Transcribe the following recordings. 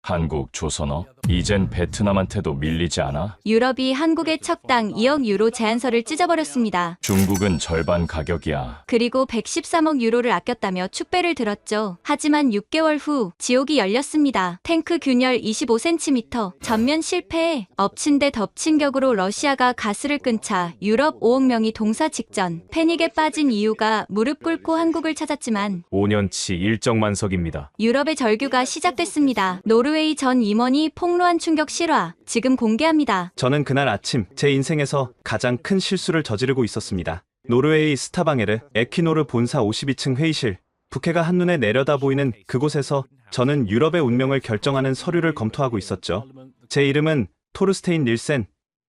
한국, 조선어? 이젠 베트남한테도 밀리지 않아? 유럽이 한국의 척당 2억 유로 제한서를 찢어버렸습니다. 중국은 절반 가격이야. 그리고 113억 유로를 아꼈다며 축배를 들었죠. 하지만 6개월 후 지옥이 열렸습니다. 탱크 균열 25cm, 전면 실패에 엎친 데 덮친 격으로 러시아가 가스를 끊자 유럽 5억 명이 동사 직전. 패닉에 빠진 이유가 무릎 꿇고 한국을 찾았지만 5년치 일정만석입니다. 유럽의 절규가 시작됐습니다. 노르웨이 전 임원이 폭로한 충격 실화, 지금 공개합니다. 저는 그날 아침 제 인생에서 가장 큰 실수를 저지르고 있었습니다. 노르웨이 스타방에르 에퀴노르 본사 52층 회의실, 북해가 한눈에 내려다 보이는 그곳에서 저는 유럽의 운명을 결정하는 서류를 검토하고 있었죠. 제 이름은 토르스테인 닐센,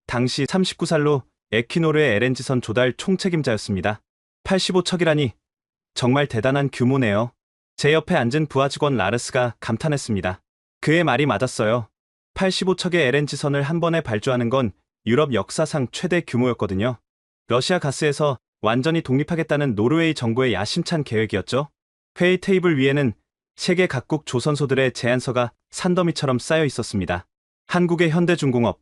당시 39살로 에퀴노르의 LNG선 조달 총책임자였습니다. 85척이라니 정말 대단한 규모네요. 제 옆에 앉은 부하 직원 라르스가 감탄했습니다. 그의 말이 맞았어요. 85척의 LNG선을 한 번에 발주하는 건 유럽 역사상 최대 규모였거든요. 러시아 가스에서 완전히 독립하겠다는 노르웨이 정부의 야심찬 계획이었죠. 회의 테이블 위에는 세계 각국 조선소들의 제안서가 산더미처럼 쌓여 있었습니다. 한국의 현대중공업,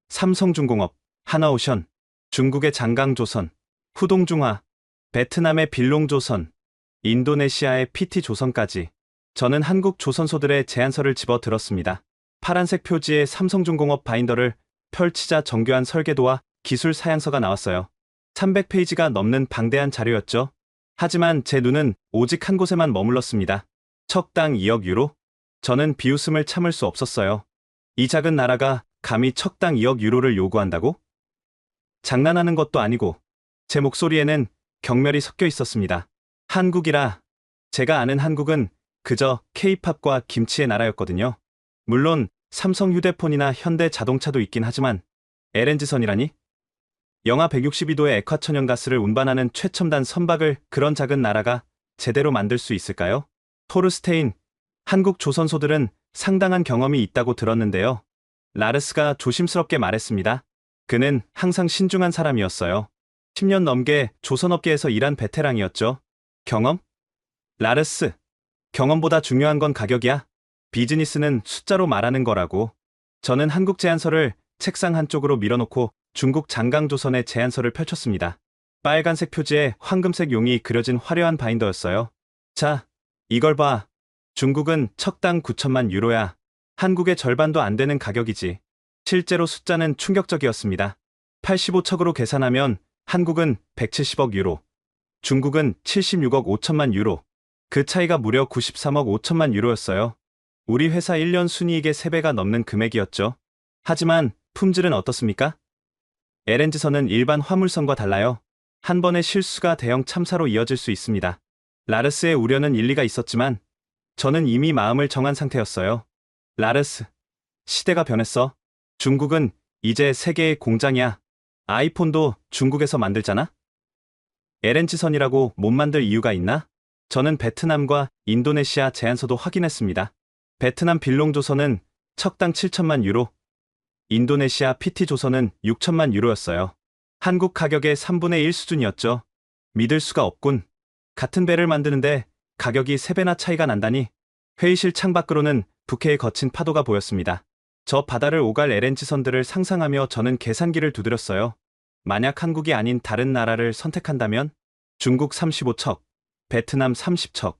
삼성중공업, 하나오션, 중국의 장강조선, 후동중화, 베트남의 빌롱조선, 인도네시아의 PT조선까지 저는 한국 조선소들의 제안서를 집어 들었습니다. 파란색 표지에 삼성중공업 바인더를 펼치자 정교한 설계도와 기술 사양서가 나왔어요. 300페이지가 넘는 방대한 자료였죠. 하지만 제 눈은 오직 한 곳에만 머물렀습니다. 척당 2억 유로? 저는 비웃음을 참을 수 없었어요. 이 작은 나라가 감히 척당 2억 유로를 요구한다고? 장난하는 것도 아니고 제 목소리에는 경멸이 섞여 있었습니다. 한국이라 제가 아는 한국은 그저 K-팝과 김치의 나라였거든요. 물론 삼성 휴대폰이나 현대 자동차도 있긴 하지만 LNG선이라니? 영하 162도의 액화천연가스를 운반하는 최첨단 선박을 그런 작은 나라가 제대로 만들 수 있을까요? 토르스테인, 한국 조선소들은 상당한 경험이 있다고 들었는데요. 라르스가 조심스럽게 말했습니다. 그는 항상 신중한 사람이었어요. 10년 넘게 조선업계에서 일한 베테랑이었죠. 경험? 라르스, 경험보다 중요한 건 가격이야. 비즈니스는 숫자로 말하는 거라고. 저는 한국 제안서를 책상 한쪽으로 밀어놓고 중국 장강조선의 제안서를 펼쳤습니다. 빨간색 표지에 황금색 용이 그려진 화려한 바인더였어요. 자, 이걸 봐. 중국은 척당 9천만 유로야. 한국의 절반도 안 되는 가격이지. 실제로 숫자는 충격적이었습니다. 85척으로 계산하면 한국은 170억 유로, 중국은 76억 5천만 유로. 그 차이가 무려 93억 5천만 유로였어요. 우리 회사 1년 순이익의 3배가 넘는 금액이었죠. 하지만 품질은 어떻습니까? LNG선은 일반 화물선과 달라요. 한 번의 실수가 대형 참사로 이어질 수 있습니다. 라르스의 우려는 일리가 있었지만 저는 이미 마음을 정한 상태였어요. 라르스, 시대가 변했어. 중국은 이제 세계의 공장이야. 아이폰도 중국에서 만들잖아? LNG선이라고 못 만들 이유가 있나? 저는 베트남과 인도네시아 제안서도 확인했습니다. 베트남 빌롱조선은 척당 7천만 유로, 인도네시아 PT조선은 6천만 유로였어요. 한국 가격의 3분의 1 수준이었죠. 믿을 수가 없군. 같은 배를 만드는데 가격이 3배나 차이가 난다니. 회의실 창밖으로는 북해의 거친 파도가 보였습니다. 저 바다를 오갈 LNG선들을 상상하며 저는 계산기를 두드렸어요. 만약 한국이 아닌 다른 나라를 선택한다면 중국 35척, 베트남 30척,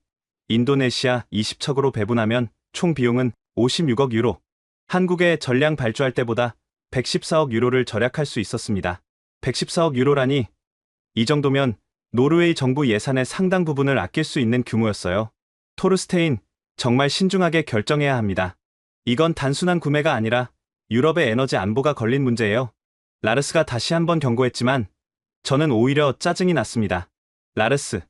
인도네시아 20척으로 배분하면 총 비용은 56억 유로. 한국에 전량 발주할 때보다 114억 유로를 절약할 수 있었습니다. 114억 유로라니 이 정도면 노르웨이 정부 예산의 상당 부분을 아낄 수 있는 규모였어요. 토르스테인, 정말 신중하게 결정해야 합니다. 이건 단순한 구매가 아니라 유럽의 에너지 안보가 걸린 문제예요. 라르스가 다시 한번 경고했지만 저는 오히려 짜증이 났습니다. 라르스,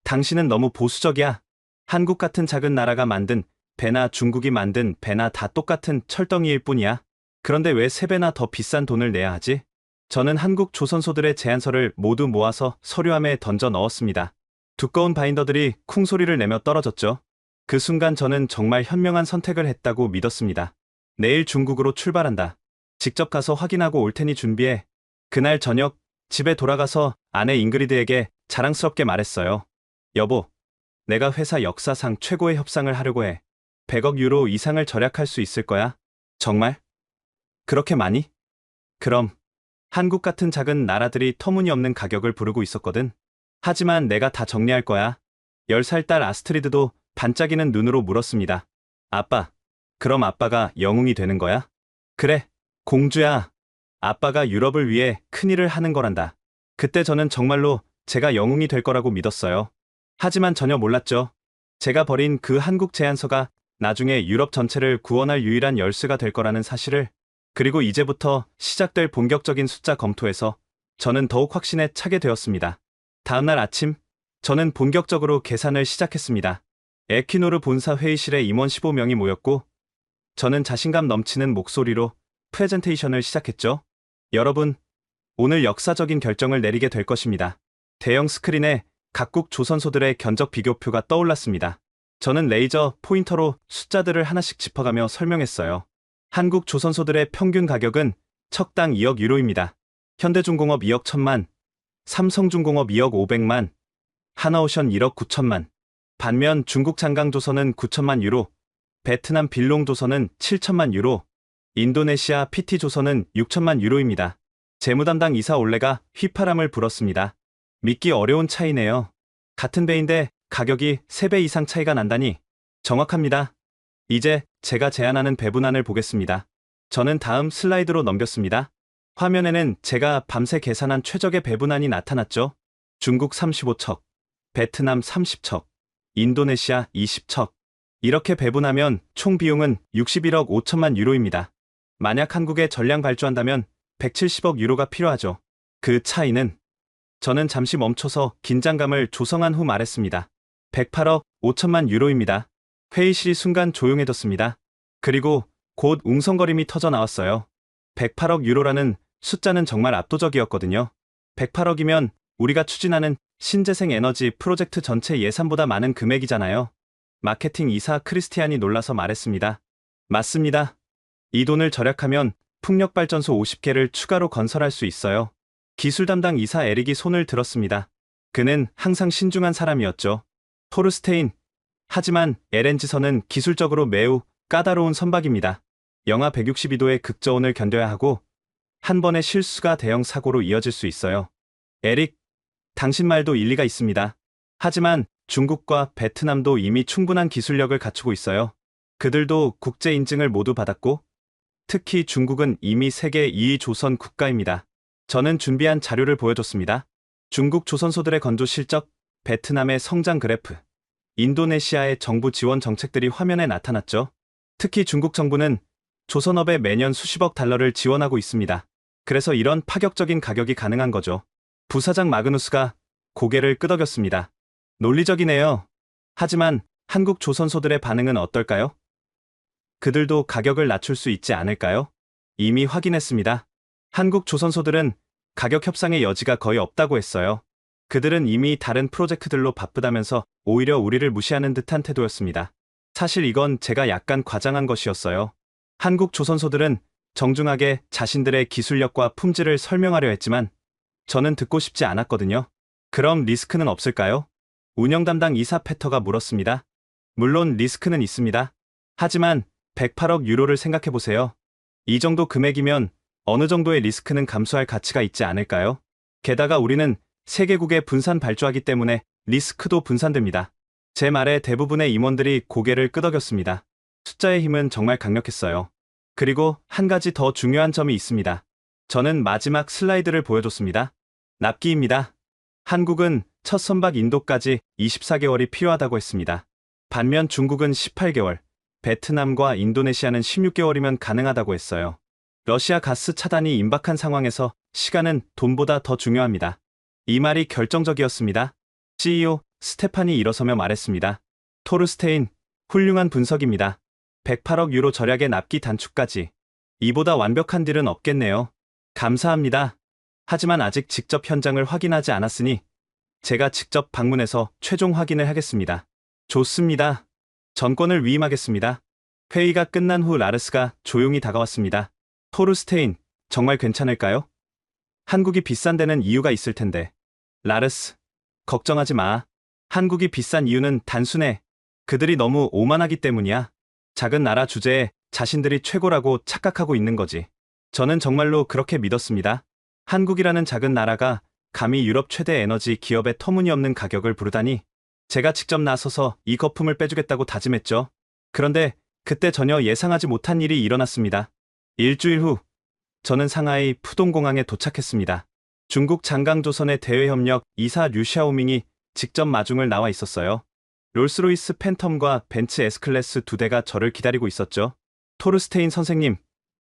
당신은 너무 보수적이야. 한국 같은 작은 나라가 만든 배나 중국이 만든 배나 다 똑같은 철덩이일 뿐이야. 그런데 왜 3배나 더 비싼 돈을 내야 하지? 저는 한국 조선소들의 제안서를 모두 모아서 서류함에 던져 넣었습니다. 두꺼운 바인더들이 쿵소리를 내며 떨어졌죠. 그 순간 저는 정말 현명한 선택을 했다고 믿었습니다. 내일 중국으로 출발한다. 직접 가서 확인하고 올 테니 준비해. 그날 저녁 집에 돌아가서 아내 잉그리드에게 자랑스럽게 말했어요. 여보, 내가 회사 역사상 최고의 협상을 하려고 해. 100억 유로 이상을 절약할 수 있을 거야. 정말? 그렇게 많이? 그럼 한국 같은 작은 나라들이 터무니없는 가격을 부르고 있었거든. 하지만 내가 다 정리할 거야. 10살 딸 아스트리드도 반짝이는 눈으로 물었습니다. 아빠, 그럼 아빠가 영웅이 되는 거야? 그래, 공주야. 아빠가 유럽을 위해 큰일을 하는 거란다. 그때 저는 정말로 제가 영웅이 될 거라고 믿었어요. 하지만 전혀 몰랐죠. 제가 버린 그 한국 제안서가 나중에 유럽 전체를 구원할 유일한 열쇠가 될 거라는 사실을. 그리고 이제부터 시작될 본격적인 숫자 검토에서 저는 더욱 확신에 차게 되었습니다. 다음날 아침, 저는 본격적으로 계산을 시작했습니다. 에퀴노르 본사 회의실에 임원 15명이 모였고, 저는 자신감 넘치는 목소리로 프레젠테이션을 시작했죠. 여러분, 오늘 역사적인 결정을 내리게 될 것입니다. 대형 스크린에 각국 조선소들의 견적 비교표가 떠올랐습니다. 저는 레이저 포인터로 숫자들을 하나씩 짚어가며 설명했어요. 한국 조선소들의 평균 가격은 척당 2억 유로입니다. 현대중공업 2억 1천만, 삼성중공업 2억 500만, 하나오션 1억 9천만. 반면 중국 장강조선은 9천만 유로, 베트남 빌롱조선은 7천만 유로, 인도네시아 PT조선은 6천만 유로입니다. 재무담당 이사 올레가 휘파람을 불었습니다. 믿기 어려운 차이네요. 같은 배인데 가격이 3배 이상 차이가 난다니. 정확합니다. 이제 제가 제안하는 배분안을 보겠습니다. 저는 다음 슬라이드로 넘겼습니다. 화면에는 제가 밤새 계산한 최적의 배분안이 나타났죠. 중국 35척, 베트남 30척, 인도네시아 20척. 이렇게 배분하면 총 비용은 61억 5천만 유로입니다. 만약 한국에 전량 발주한다면 170억 유로가 필요하죠. 그 차이는? 저는 잠시 멈춰서 긴장감을 조성한 후 말했습니다. 108억 5천만 유로입니다. 회의실이 순간 조용해졌습니다. 그리고 곧 웅성거림이 터져 나왔어요. 108억 유로라는 숫자는 정말 압도적이었거든요. 108억이면 우리가 추진하는 신재생 에너지 프로젝트 전체 예산보다 많은 금액이잖아요. 마케팅 이사 크리스티안이 놀라서 말했습니다. 맞습니다. 이 돈을 절약하면 풍력발전소 50개를 추가로 건설할 수 있어요. 기술 담당 이사 에릭이 손을 들었습니다. 그는 항상 신중한 사람이었죠. 토르스테인. 하지만 LNG선은 기술적으로 매우 까다로운 선박입니다. 영하 162도의 극저온을 견뎌야 하고 한 번의 실수가 대형 사고로 이어질 수 있어요. 에릭, 당신 말도 일리가 있습니다. 하지만 중국과 베트남도 이미 충분한 기술력을 갖추고 있어요. 그들도 국제 인증을 모두 받았고, 특히 중국은 이미 세계 2위 조선 국가입니다. 저는 준비한 자료를 보여줬습니다. 중국 조선소들의 건조 실적, 베트남의 성장 그래프, 인도네시아의 정부 지원 정책들이 화면에 나타났죠. 특히 중국 정부는 조선업에 매년 수십억 달러를 지원하고 있습니다. 그래서 이런 파격적인 가격이 가능한 거죠. 부사장 마그누스가 고개를 끄덕였습니다. 논리적이네요. 하지만 한국 조선소들의 반응은 어떨까요? 그들도 가격을 낮출 수 있지 않을까요? 이미 확인했습니다. 한국 조선소들은 가격 협상의 여지가 거의 없다고 했어요. 그들은 이미 다른 프로젝트들로 바쁘다면서 오히려 우리를 무시하는 듯한 태도였습니다. 사실 이건 제가 약간 과장한 것이었어요. 한국 조선소들은 정중하게 자신들의 기술력과 품질을 설명하려 했지만 저는 듣고 싶지 않았거든요. 그럼 리스크는 없을까요? 운영 담당 이사 페터가 물었습니다. 물론 리스크는 있습니다. 하지만 108억 유로를 생각해보세요. 이 정도 금액이면 어느 정도의 리스크는 감수할 가치가 있지 않을까요? 게다가 우리는 세계국에 분산 발주하기 때문에 리스크도 분산됩니다. 제 말에 대부분의 임원들이 고개를 끄덕였습니다. 숫자의 힘은 정말 강력했어요. 그리고 한 가지 더 중요한 점이 있습니다. 저는 마지막 슬라이드를 보여줬습니다. 납기입니다. 한국은 첫 선박 인도까지 24개월이 필요하다고 했습니다. 반면 중국은 18개월, 베트남과 인도네시아는 16개월이면 가능하다고 했어요. 러시아 가스 차단이 임박한 상황에서 시간은 돈보다 더 중요합니다. 이 말이 결정적이었습니다. CEO 스테판이 일어서며 말했습니다. 토르스테인, 훌륭한 분석입니다. 108억 유로 절약의 납기 단축까지. 이보다 완벽한 딜은 없겠네요. 감사합니다. 하지만 아직 직접 현장을 확인하지 않았으니 제가 직접 방문해서 최종 확인을 하겠습니다. 좋습니다. 전권을 위임하겠습니다. 회의가 끝난 후 라르스가 조용히 다가왔습니다. 토르스테인, 정말 괜찮을까요? 한국이 비싼 데는 이유가 있을 텐데. 라르스, 걱정하지 마. 한국이 비싼 이유는 단순해. 그들이 너무 오만하기 때문이야. 작은 나라 주제에 자신들이 최고라고 착각하고 있는 거지. 저는 정말로 그렇게 믿었습니다. 한국이라는 작은 나라가 감히 유럽 최대 에너지 기업의 터무니없는 가격을 부르다니. 제가 직접 나서서 이 거품을 빼주겠다고 다짐했죠. 그런데 그때 전혀 예상하지 못한 일이 일어났습니다. 일주일 후 저는 상하이 푸동공항에 도착했습니다. 중국 장강조선의 대외협력 이사 류샤오밍이 직접 마중을 나와 있었어요. 롤스로이스 팬텀과 벤츠 S클래스 2대가 저를 기다리고 있었죠. 토르스테인 선생님,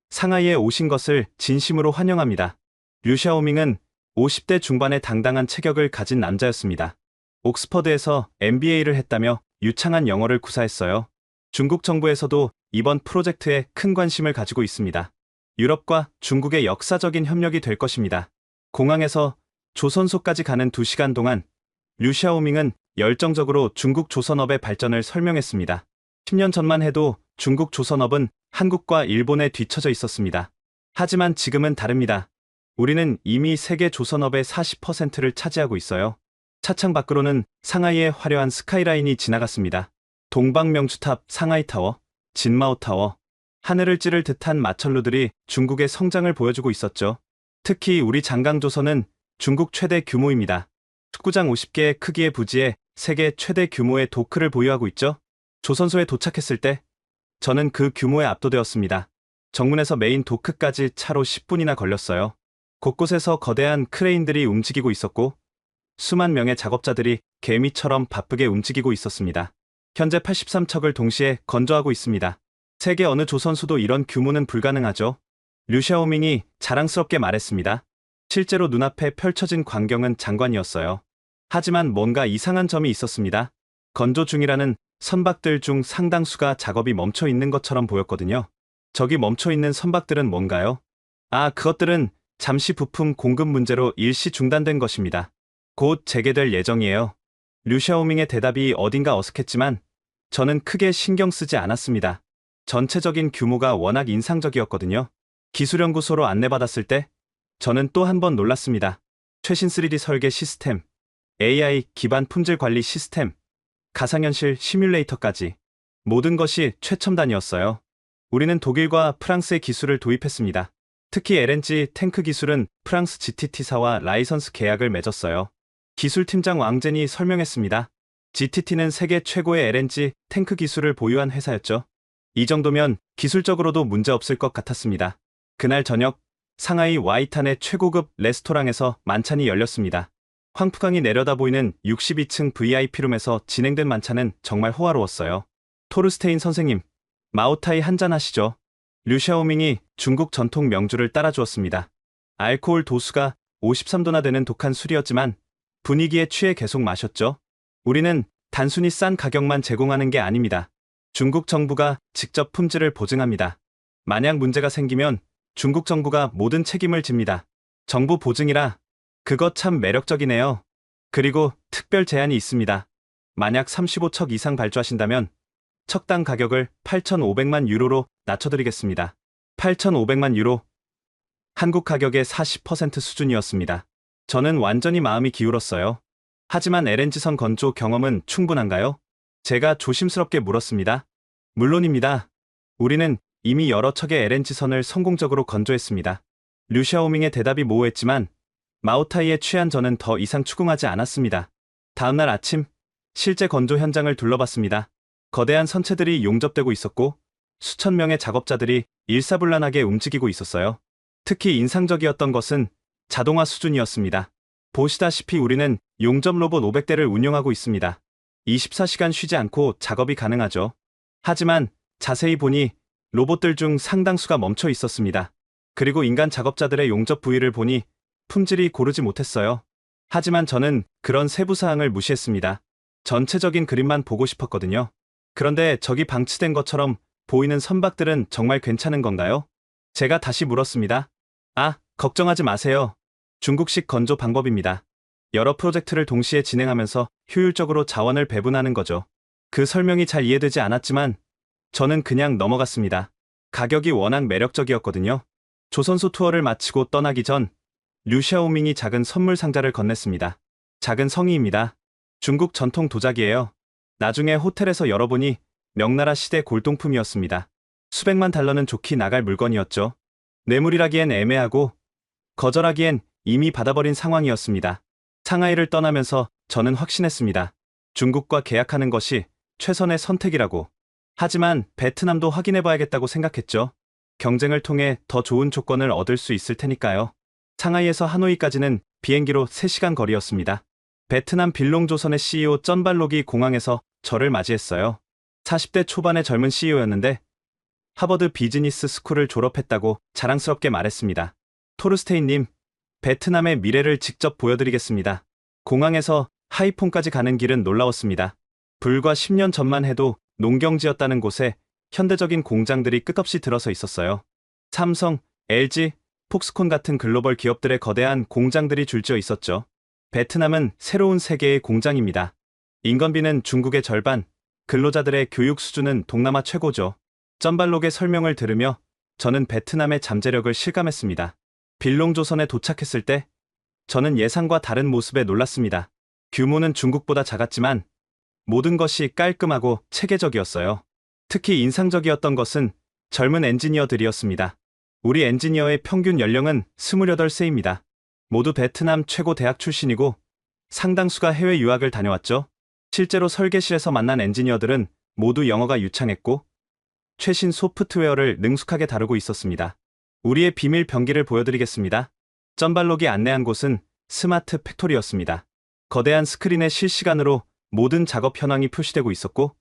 상하이에 오신 것을 진심으로 환영합니다. 류샤오밍은 50대 중반의 당당한 체격을 가진 남자였습니다. 옥스퍼드에서 MBA를 했다며 유창한 영어를 구사했어요. 중국 정부에서도 이번 프로젝트에 큰 관심을 가지고 있습니다. 유럽과 중국의 역사적인 협력이 될 것입니다. 공항에서 조선소까지 가는 2시간 동안 류샤오밍은 열정적으로 중국 조선업의 발전을 설명했습니다. 10년 전만 해도 중국 조선업은 한국과 일본에 뒤처져 있었습니다. 하지만 지금은 다릅니다. 우리는 이미 세계 조선업의 40%를 차지하고 있어요. 차창 밖으로는 상하이의 화려한 스카이라인이 지나갔습니다. 동방명주탑 상하이타워, 진마오타워, 하늘을 찌를 듯한 마천루들이 중국의 성장을 보여주고 있었죠. 특히 우리 장강조선은 중국 최대 규모입니다. 축구장 50개의 크기의 부지에 세계 최대 규모의 도크를 보유하고 있죠. 조선소에 도착했을 때 저는 그 규모에 압도되었습니다. 정문에서 메인 도크까지 차로 10분이나 걸렸어요. 곳곳에서 거대한 크레인들이 움직이고 있었고 수만 명의 작업자들이 개미처럼 바쁘게 움직이고 있었습니다. 현재 83척을 동시에 건조하고 있습니다. 세계 어느 조선소도 이런 규모는 불가능하죠. 류샤오밍이 자랑스럽게 말했습니다. 실제로 눈앞에 펼쳐진 광경은 장관이었어요. 하지만 뭔가 이상한 점이 있었습니다. 건조 중이라는 선박들 중 상당수가 작업이 멈춰 있는 것처럼 보였거든요. 저기 멈춰 있는 선박들은 뭔가요? 그것들은 잠시 부품 공급 문제로 일시 중단된 것입니다. 곧 재개될 예정이에요. 류샤오밍의 대답이 어딘가 어색했지만 저는 크게 신경 쓰지 않았습니다. 전체적인 규모가 워낙 인상적이었거든요. 기술연구소로 안내받았을 때 저는 또 한 번 놀랐습니다. 최신 3D 설계 시스템, AI 기반 품질 관리 시스템, 가상현실 시뮬레이터까지 모든 것이 최첨단이었어요. 우리는 독일과 프랑스의 기술을 도입했습니다. 특히 LNG 탱크 기술은 프랑스 GTT사와 라이선스 계약을 맺었어요. 기술팀장 왕젠이 설명했습니다. GTT는 세계 최고의 LNG 탱크 기술을 보유한 회사였죠. 이 정도면 기술적으로도 문제없을 것 같았습니다. 그날 저녁 상하이 와이탄의 최고급 레스토랑에서 만찬이 열렸습니다. 황푸강이 내려다 보이는 62층 VIP룸에서 진행된 만찬은 정말 호화로웠어요. 토르스테인 선생님, 마오타이 한잔 하시죠. 류샤오밍이 중국 전통 명주를 따라주었습니다. 알코올 도수가 53도나 되는 독한 술이었지만 분위기에 취해 계속 마셨죠. 우리는 단순히 싼 가격만 제공하는 게 아닙니다. 중국 정부가 직접 품질을 보증합니다. 만약 문제가 생기면 중국 정부가 모든 책임을 집니다. 정부 보증이라 그거 참 매력적이네요. 그리고 특별 제한이 있습니다. 만약 35척 이상 발주하신다면 척당 가격을 8,500만 유로로 낮춰드리겠습니다. 8,500만 유로. 한국 가격의 40% 수준이었습니다. 저는 완전히 마음이 기울었어요. 하지만 LNG선 건조 경험은 충분한가요? 제가 조심스럽게 물었습니다. 물론입니다. 우리는 이미 여러 척의 LNG선을 성공적으로 건조했습니다. 류샤오밍의 대답이 모호했지만 마오타이에 취한 저는 더 이상 추궁하지 않았습니다. 다음날 아침, 실제 건조 현장을 둘러봤습니다. 거대한 선체들이 용접되고 있었고 수천 명의 작업자들이 일사불란하게 움직이고 있었어요. 특히 인상적이었던 것은 자동화 수준이었습니다. 보시다시피 우리는 용접 로봇 500대를 운영하고 있습니다. 24시간 쉬지 않고 작업이 가능하죠. 하지만 자세히 보니 로봇들 중 상당수가 멈춰 있었습니다. 그리고 인간 작업자들의 용접 부위를 보니 품질이 고르지 못했어요. 하지만 저는 그런 세부 사항을 무시했습니다. 전체적인 그림만 보고 싶었거든요. 그런데 저기 방치된 것처럼 보이는 선박들은 정말 괜찮은 건가요? 제가 다시 물었습니다. 걱정하지 마세요. 중국식 건조 방법입니다. 여러 프로젝트를 동시에 진행하면서 효율적으로 자원을 배분하는 거죠. 그 설명이 잘 이해되지 않았지만 저는 그냥 넘어갔습니다. 가격이 워낙 매력적이었거든요. 조선소 투어를 마치고 떠나기 전 류샤오밍이 작은 선물 상자를 건넸습니다. 작은 성의입니다. 중국 전통 도자기예요. 나중에 호텔에서 열어보니 명나라 시대 골동품이었습니다. 수백만 달러는 좋게 나갈 물건이었죠. 뇌물이라기엔 애매하고 거절하기엔 이미 받아버린 상황이었습니다. 상하이를 떠나면서 저는 확신했습니다. 중국과 계약하는 것이 최선의 선택이라고. 하지만 베트남도 확인해봐야겠다고 생각했죠. 경쟁을 통해 더 좋은 조건을 얻을 수 있을 테니까요. 상하이에서 하노이까지는 비행기로 3시간 거리였습니다. 베트남 빌롱조선의 CEO 쩐발록이 공항에서 저를 맞이했어요. 40대 초반의 젊은 CEO였는데 하버드 비즈니스 스쿨을 졸업했다고 자랑스럽게 말했습니다. 토르스테인님, 베트남의 미래를 직접 보여드리겠습니다. 공항에서 하이퐁까지 가는 길은 놀라웠습니다. 불과 10년 전만 해도 농경지였다는 곳에 현대적인 공장들이 끝없이 들어서 있었어요. 삼성, LG, 폭스콘 같은 글로벌 기업들의 거대한 공장들이 줄지어 있었죠. 베트남은 새로운 세계의 공장입니다. 인건비는 중국의 절반, 근로자들의 교육 수준은 동남아 최고죠. 쩐발록의 설명을 들으며 저는 베트남의 잠재력을 실감했습니다. 빌롱조선에 도착했을 때 저는 예상과 다른 모습에 놀랐습니다. 규모는 중국보다 작았지만 모든 것이 깔끔하고 체계적이었어요. 특히 인상적이었던 것은 젊은 엔지니어들이었습니다. 우리 엔지니어의 평균 연령은 28세입니다. 모두 베트남 최고 대학 출신이고 상당수가 해외 유학을 다녀왔죠. 실제로 설계실에서 만난 엔지니어들은 모두 영어가 유창했고 최신 소프트웨어를 능숙하게 다루고 있었습니다. 우리의 비밀 병기를 보여드리겠습니다. 쩐발록이 안내한 곳은 스마트 팩토리였습니다. 거대한 스크린에 실시간으로 모든 작업 현황이 표시되고 있었고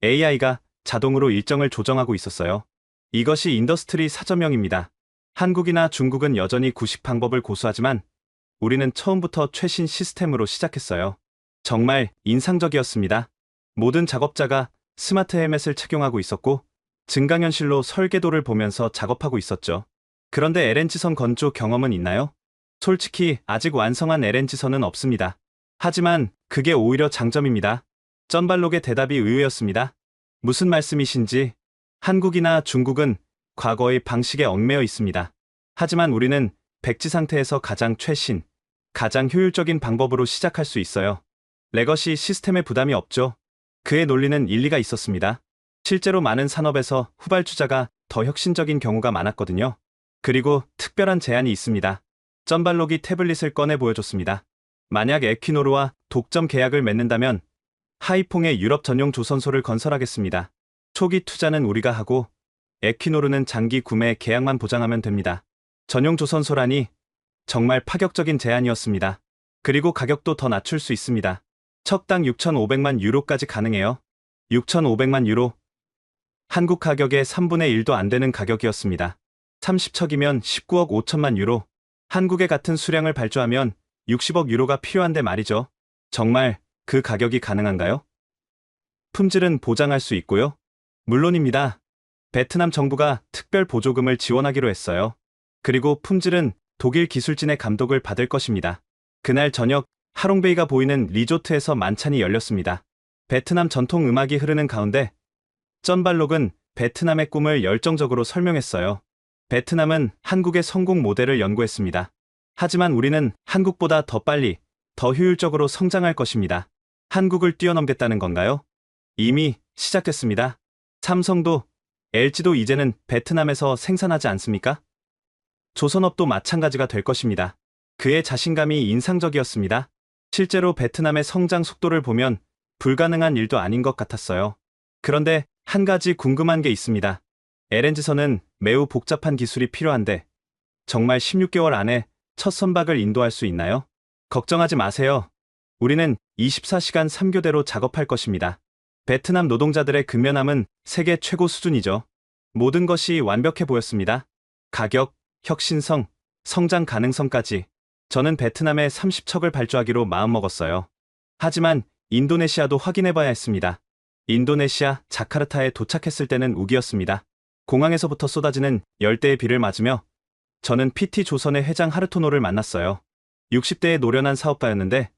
AI가 자동으로 일정을 조정하고 있었어요. 이것이 인더스트리 4.0입니다. 한국이나 중국은 여전히 구식 방법을 고수하지만 우리는 처음부터 최신 시스템으로 시작했어요. 정말 인상적이었습니다. 모든 작업자가 스마트 헬멧을 착용하고 있었고 증강현실로 설계도를 보면서 작업하고 있었죠. 그런데 LNG선 건조 경험은 있나요? 솔직히 아직 완성한 LNG선은 없습니다. 하지만 그게 오히려 장점입니다. 쩐발록의 대답이 의외였습니다. 무슨 말씀이신지 한국이나 중국은 과거의 방식에 얽매여 있습니다. 하지만 우리는 백지 상태에서 가장 최신, 가장 효율적인 방법으로 시작할 수 있어요. 레거시 시스템에 부담이 없죠. 그의 논리는 일리가 있었습니다. 실제로 많은 산업에서 후발주자가 더 혁신적인 경우가 많았거든요. 그리고 특별한 제안이 있습니다. 쩐발록이 태블릿을 꺼내 보여줬습니다. 만약 에퀴노르와 독점 계약을 맺는다면 하이퐁의 유럽 전용 조선소를 건설하겠습니다. 초기 투자는 우리가 하고 에퀴노르는 장기 구매 계약만 보장하면 됩니다. 전용 조선소라니 정말 파격적인 제안이었습니다. 그리고 가격도 더 낮출 수 있습니다. 척당 6,500만 유로까지 가능해요. 6,500만 유로. 한국 가격의 3분의 1도 안 되는 가격이었습니다. 30척이면 19억 5천만 유로. 한국의 같은 수량을 발주하면 60억 유로가 필요한데 말이죠. 정말 그 가격이 가능한가요? 품질은 보장할 수 있고요. 물론입니다. 베트남 정부가 특별 보조금을 지원하기로 했어요. 그리고 품질은 독일 기술진의 감독을 받을 것입니다. 그날 저녁 하롱베이가 보이는 리조트에서 만찬이 열렸습니다. 베트남 전통 음악이 흐르는 가운데 쩐발록은 베트남의 꿈을 열정적으로 설명했어요. 베트남은 한국의 성공 모델을 연구했습니다. 하지만 우리는 한국보다 더 빨리, 더 효율적으로 성장할 것입니다. 한국을 뛰어넘겠다는 건가요? 이미 시작됐습니다. 삼성도, LG도 이제는 베트남에서 생산하지 않습니까? 조선업도 마찬가지가 될 것입니다. 그의 자신감이 인상적이었습니다. 실제로 베트남의 성장 속도를 보면 불가능한 일도 아닌 것 같았어요. 그런데 한 가지 궁금한 게 있습니다. LNG선은 매우 복잡한 기술이 필요한데 정말 16개월 안에 첫 선박을 인도할 수 있나요? 걱정하지 마세요. 우리는 24시간 3교대로 작업할 것입니다. 베트남 노동자들의 근면함은 세계 최고 수준이죠. 모든 것이 완벽해 보였습니다. 가격, 혁신성, 성장 가능성까지. 저는 베트남에 30척을 발주하기로 마음먹었어요. 하지만 인도네시아도 확인해봐야 했습니다. 인도네시아 자카르타에 도착했을 때는 우기였습니다. 공항에서부터 쏟아지는 열대의 비를 맞으며 저는 PT조선의 회장 하르토노를 만났어요. 60대의 노련한 사업가였는데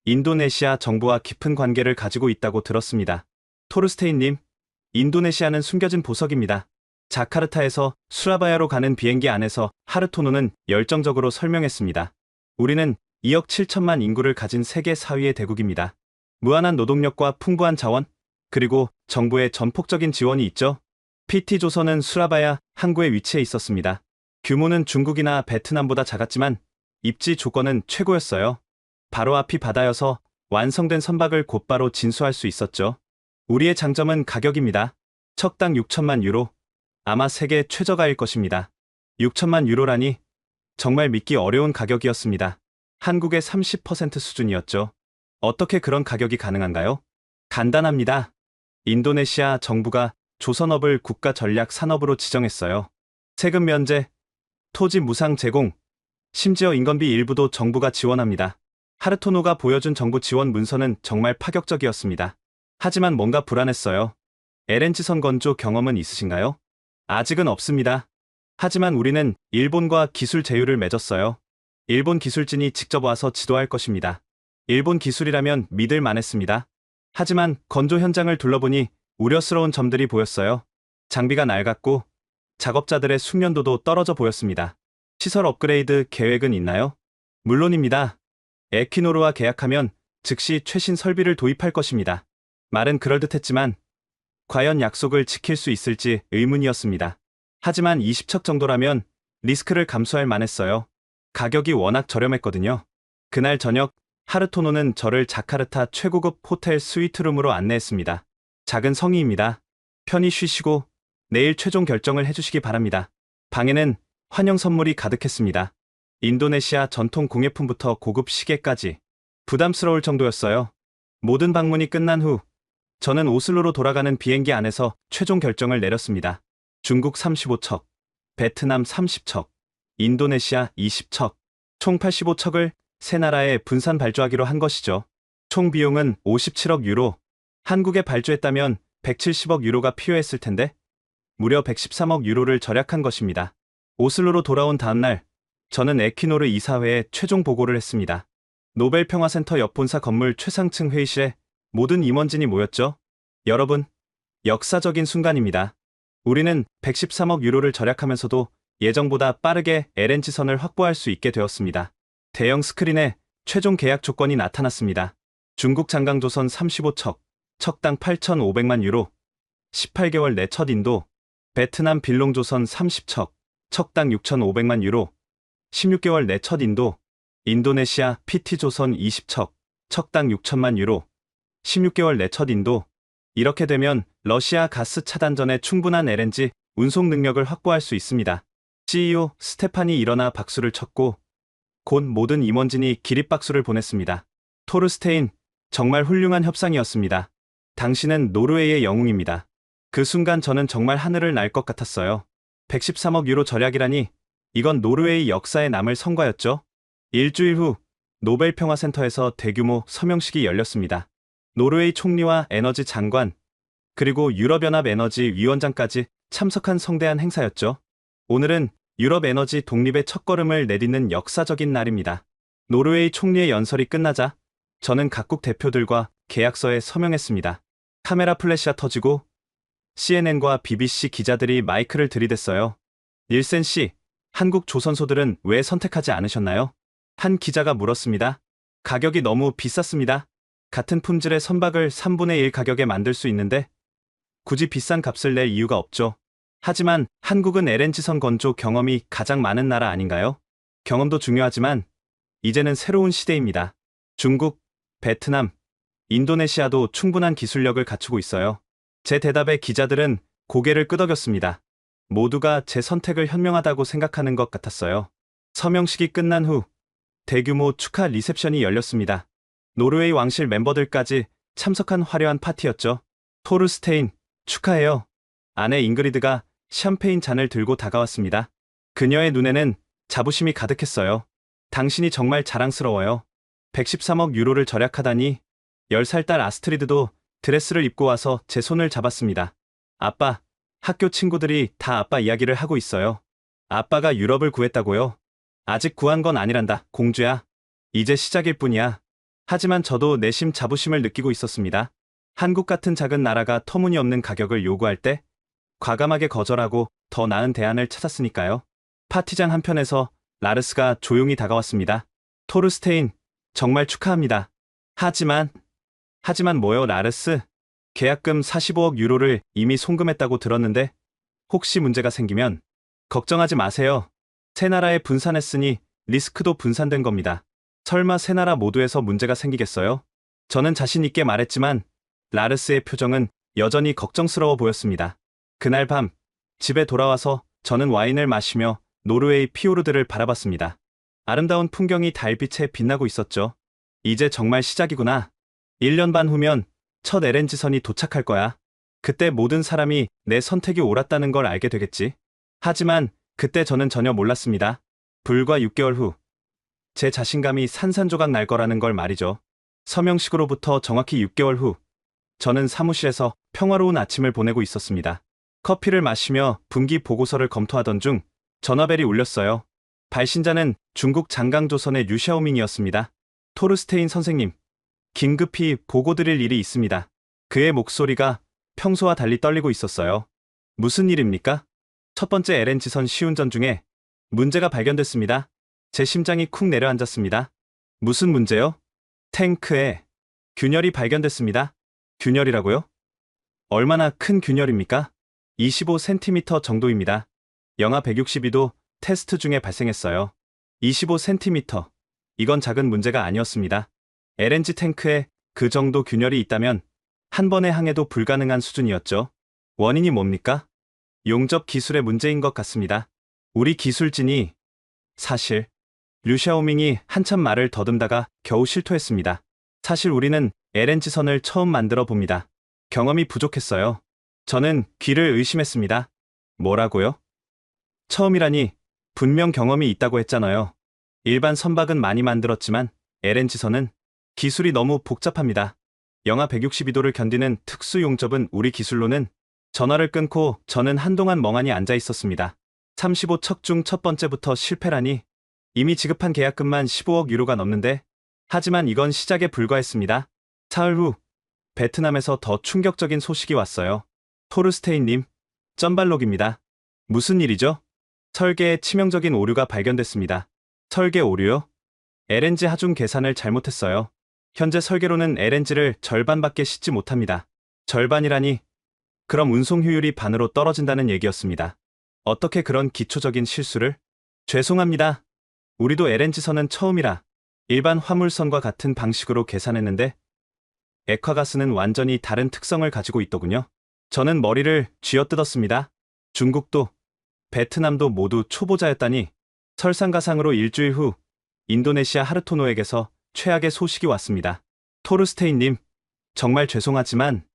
인도네시아 정부와 깊은 관계를 가지고 있다고 들었습니다. 토르스테인님, 인도네시아는 숨겨진 보석입니다. 자카르타에서 수라바야로 가는 비행기 안에서 하르토노는 열정적으로 설명했습니다. 우리는 2억 7천만 인구를 가진 세계 4위의 대국입니다. 무한한 노동력과 풍부한 자원, 그리고 정부의 전폭적인 지원이 있죠. PT조선은 수라바야 항구에 위치해 있었습니다. 규모는 중국이나 베트남보다 작았지만 입지 조건은 최고였어요. 바로 앞이 바다여서 완성된 선박을 곧바로 진수할 수 있었죠. 우리의 장점은 가격입니다. 척당 6천만 유로. 아마 세계 최저가일 것입니다. 6천만 유로라니 정말 믿기 어려운 가격이었습니다. 한국의 30% 수준이었죠. 어떻게 그런 가격이 가능한가요? 간단합니다. 인도네시아 정부가 조선업을 국가 전략 산업으로 지정했어요. 세금 면제, 토지 무상 제공, 심지어 인건비 일부도 정부가 지원합니다. 하르토노가 보여준 정부 지원 문서는 정말 파격적이었습니다. 하지만 뭔가 불안했어요. LNG선 건조 경험은 있으신가요? 아직은 없습니다. 하지만 우리는 일본과 기술 제휴를 맺었어요. 일본 기술진이 직접 와서 지도할 것입니다. 일본 기술이라면 믿을 만했습니다. 하지만 건조 현장을 둘러보니 우려스러운 점들이 보였어요. 장비가 낡았고 작업자들의 숙련도도 떨어져 보였습니다. 시설 업그레이드 계획은 있나요? 물론입니다. 에퀴노르와 계약하면 즉시 최신 설비를 도입할 것입니다. 말은 그럴듯했지만 과연 약속을 지킬 수 있을지 의문이었습니다. 하지만 20척 정도라면 리스크를 감수할 만했어요. 가격이 워낙 저렴했거든요. 그날 저녁 하르토노는 저를 자카르타 최고급 호텔 스위트룸으로 안내했습니다. 작은 성의입니다. 편히 쉬시고 내일 최종 결정을 해주시기 바랍니다. 방에는 환영 선물이 가득했습니다. 인도네시아 전통 공예품부터 고급 시계까지 부담스러울 정도였어요. 모든 방문이 끝난 후 저는 오슬로로 돌아가는 비행기 안에서 최종 결정을 내렸습니다. 중국 35척, 베트남 30척, 인도네시아 20척, 총 85척을 세 나라에 분산 발주하기로 한 것이죠. 총 비용은 57억 유로, 한국에 발주했다면 170억 유로가 필요했을 텐데 무려 113억 유로를 절약한 것입니다. 오슬로로 돌아온 다음날 저는 에퀴노르 이사회에 최종 보고를 했습니다. 노벨 평화센터 옆 본사 건물 최상층 회의실에 모든 임원진이 모였죠. 여러분, 역사적인 순간입니다. 우리는 113억 유로를 절약하면서도 예정보다 빠르게 LNG선을 확보할 수 있게 되었습니다. 대형 스크린에 최종 계약 조건이 나타났습니다. 중국 장강조선 35척, 척당 8,500만 유로, 18개월 내 첫 인도, 베트남 빌롱조선 30척, 척당 6,500만 유로, 16개월 내 첫 인도, 인도네시아 PT조선 20척, 척당 6천만 유로, 16개월 내 첫 인도. 이렇게 되면 러시아 가스 차단전에 충분한 LNG 운송 능력을 확보할 수 있습니다. CEO 스테판이 일어나 박수를 쳤고 곧 모든 임원진이 기립박수를 보냈습니다. 토르스테인, 정말 훌륭한 협상이었습니다. 당신은 노르웨이의 영웅입니다. 그 순간 저는 정말 하늘을 날 것 같았어요. 113억 유로 절약이라니 이건 노르웨이 역사에 남을 성과였죠. 일주일 후 노벨 평화센터에서 대규모 서명식이 열렸습니다. 노르웨이 총리와 에너지 장관, 그리고 유럽연합 에너지 위원장까지 참석한 성대한 행사였죠. 오늘은 유럽 에너지 독립의 첫걸음을 내딛는 역사적인 날입니다. 노르웨이 총리의 연설이 끝나자 저는 각국 대표들과 계약서에 서명했습니다. 카메라 플래시가 터지고 CNN과 BBC 기자들이 마이크를 들이댔어요. 닐센 씨, 한국 조선소들은 왜 선택하지 않으셨나요? 한 기자가 물었습니다. 가격이 너무 비쌌습니다. 같은 품질의 선박을 3분의 1 가격에 만들 수 있는데 굳이 비싼 값을 낼 이유가 없죠. 하지만 한국은 LNG선 건조 경험이 가장 많은 나라 아닌가요? 경험도 중요하지만 이제는 새로운 시대입니다. 중국, 베트남, 인도네시아도 충분한 기술력을 갖추고 있어요. 제 대답에 기자들은 고개를 끄덕였습니다. 모두가 제 선택을 현명하다고 생각하는 것 같았어요. 서명식이 끝난 후 대규모 축하 리셉션이 열렸습니다. 노르웨이 왕실 멤버들까지 참석한 화려한 파티였죠. 토르스테인, 축하해요. 아내 잉그리드가 샴페인 잔을 들고 다가왔습니다. 그녀의 눈에는 자부심이 가득했어요. 당신이 정말 자랑스러워요. 113억 유로를 절약하다니. 10살 딸 아스트리드도 드레스를 입고 와서 제 손을 잡았습니다. 아빠, 학교 친구들이 다 아빠 이야기를 하고 있어요. 아빠가 유럽을 구했다고요? 아직 구한 건 아니란다, 공주야. 이제 시작일 뿐이야. 하지만 저도 내심 자부심을 느끼고 있었습니다. 한국 같은 작은 나라가 터무니없는 가격을 요구할 때 과감하게 거절하고 더 나은 대안을 찾았으니까요. 파티장 한편에서 라르스가 조용히 다가왔습니다. 토르스테인, 정말 축하합니다. 하지만 뭐요, 라르스? 계약금 45억 유로를 이미 송금했다고 들었는데 혹시 문제가 생기면 걱정하지 마세요. 세 나라에 분산했으니 리스크도 분산된 겁니다. 설마 세 나라 모두에서 문제가 생기겠어요? 저는 자신 있게 말했지만 라르스의 표정은 여전히 걱정스러워 보였습니다. 그날 밤 집에 돌아와서 저는 와인을 마시며 노르웨이 피오르드를 바라봤습니다. 아름다운 풍경이 달빛에 빛나고 있었죠. 이제 정말 시작이구나. 1년 반 후면 첫 LNG선이 도착할 거야. 그때 모든 사람이 내 선택이 옳았다는 걸 알게 되겠지. 하지만 그때 저는 전혀 몰랐습니다. 불과 6개월 후, 제 자신감이 산산조각 날 거라는 걸 말이죠. 서명식으로부터 정확히 6개월 후, 저는 사무실에서 평화로운 아침을 보내고 있었습니다. 커피를 마시며 분기 보고서를 검토하던 중 전화벨이 울렸어요. 발신자는 중국 장강조선의 류샤오밍이었습니다. 토르스테인 선생님, 긴급히 보고드릴 일이 있습니다. 그의 목소리가 평소와 달리 떨리고 있었어요. 무슨 일입니까? 첫 번째 LNG선 시운전 중에 문제가 발견됐습니다. 제 심장이 쿵 내려앉았습니다. 무슨 문제요? 탱크에 균열이 발견됐습니다. 균열이라고요? 얼마나 큰 균열입니까? 25cm 정도입니다. 영하 162도 테스트 중에 발생했어요. 25cm. 이건 작은 문제가 아니었습니다. LNG 탱크에 그 정도 균열이 있다면 한 번의 항해도 불가능한 수준이었죠. 원인이 뭡니까? 용접 기술의 문제인 것 같습니다. 우리 기술진이 사실 류샤오밍이 한참 말을 더듬다가 겨우 실토했습니다. 사실 우리는 LNG선을 처음 만들어 봅니다. 경험이 부족했어요. 저는 귀를 의심했습니다. 뭐라고요? 처음이라니 분명 경험이 있다고 했잖아요. 일반 선박은 많이 만들었지만 LNG선은 기술이 너무 복잡합니다. 영하 162도를 견디는 특수 용접은 우리 기술로는 전화를 끊고 저는 한동안 멍하니 앉아 있었습니다. 35척 중 첫 번째부터 실패라니 이미 지급한 계약금만 15억 유로가 넘는데 하지만 이건 시작에 불과했습니다. 사흘 후 베트남에서 더 충격적인 소식이 왔어요. 토르스테인님, 쩐발록입니다. 무슨 일이죠? 설계에 치명적인 오류가 발견됐습니다. 설계 오류요? LNG 하중 계산을 잘못했어요. 현재 설계로는 LNG를 절반밖에 싣지 못합니다. 절반이라니? 그럼 운송 효율이 반으로 떨어진다는 얘기였습니다. 어떻게 그런 기초적인 실수를? 죄송합니다. 우리도 LNG선은 처음이라 일반 화물선과 같은 방식으로 계산했는데 액화가스는 완전히 다른 특성을 가지고 있더군요. 저는 머리를 쥐어뜯었습니다. 중국도 베트남도 모두 초보자였다니. 설상가상으로 일주일 후 인도네시아 하르토노에게서 최악의 소식이 왔습니다. 토르스테인님, 정말 죄송하지만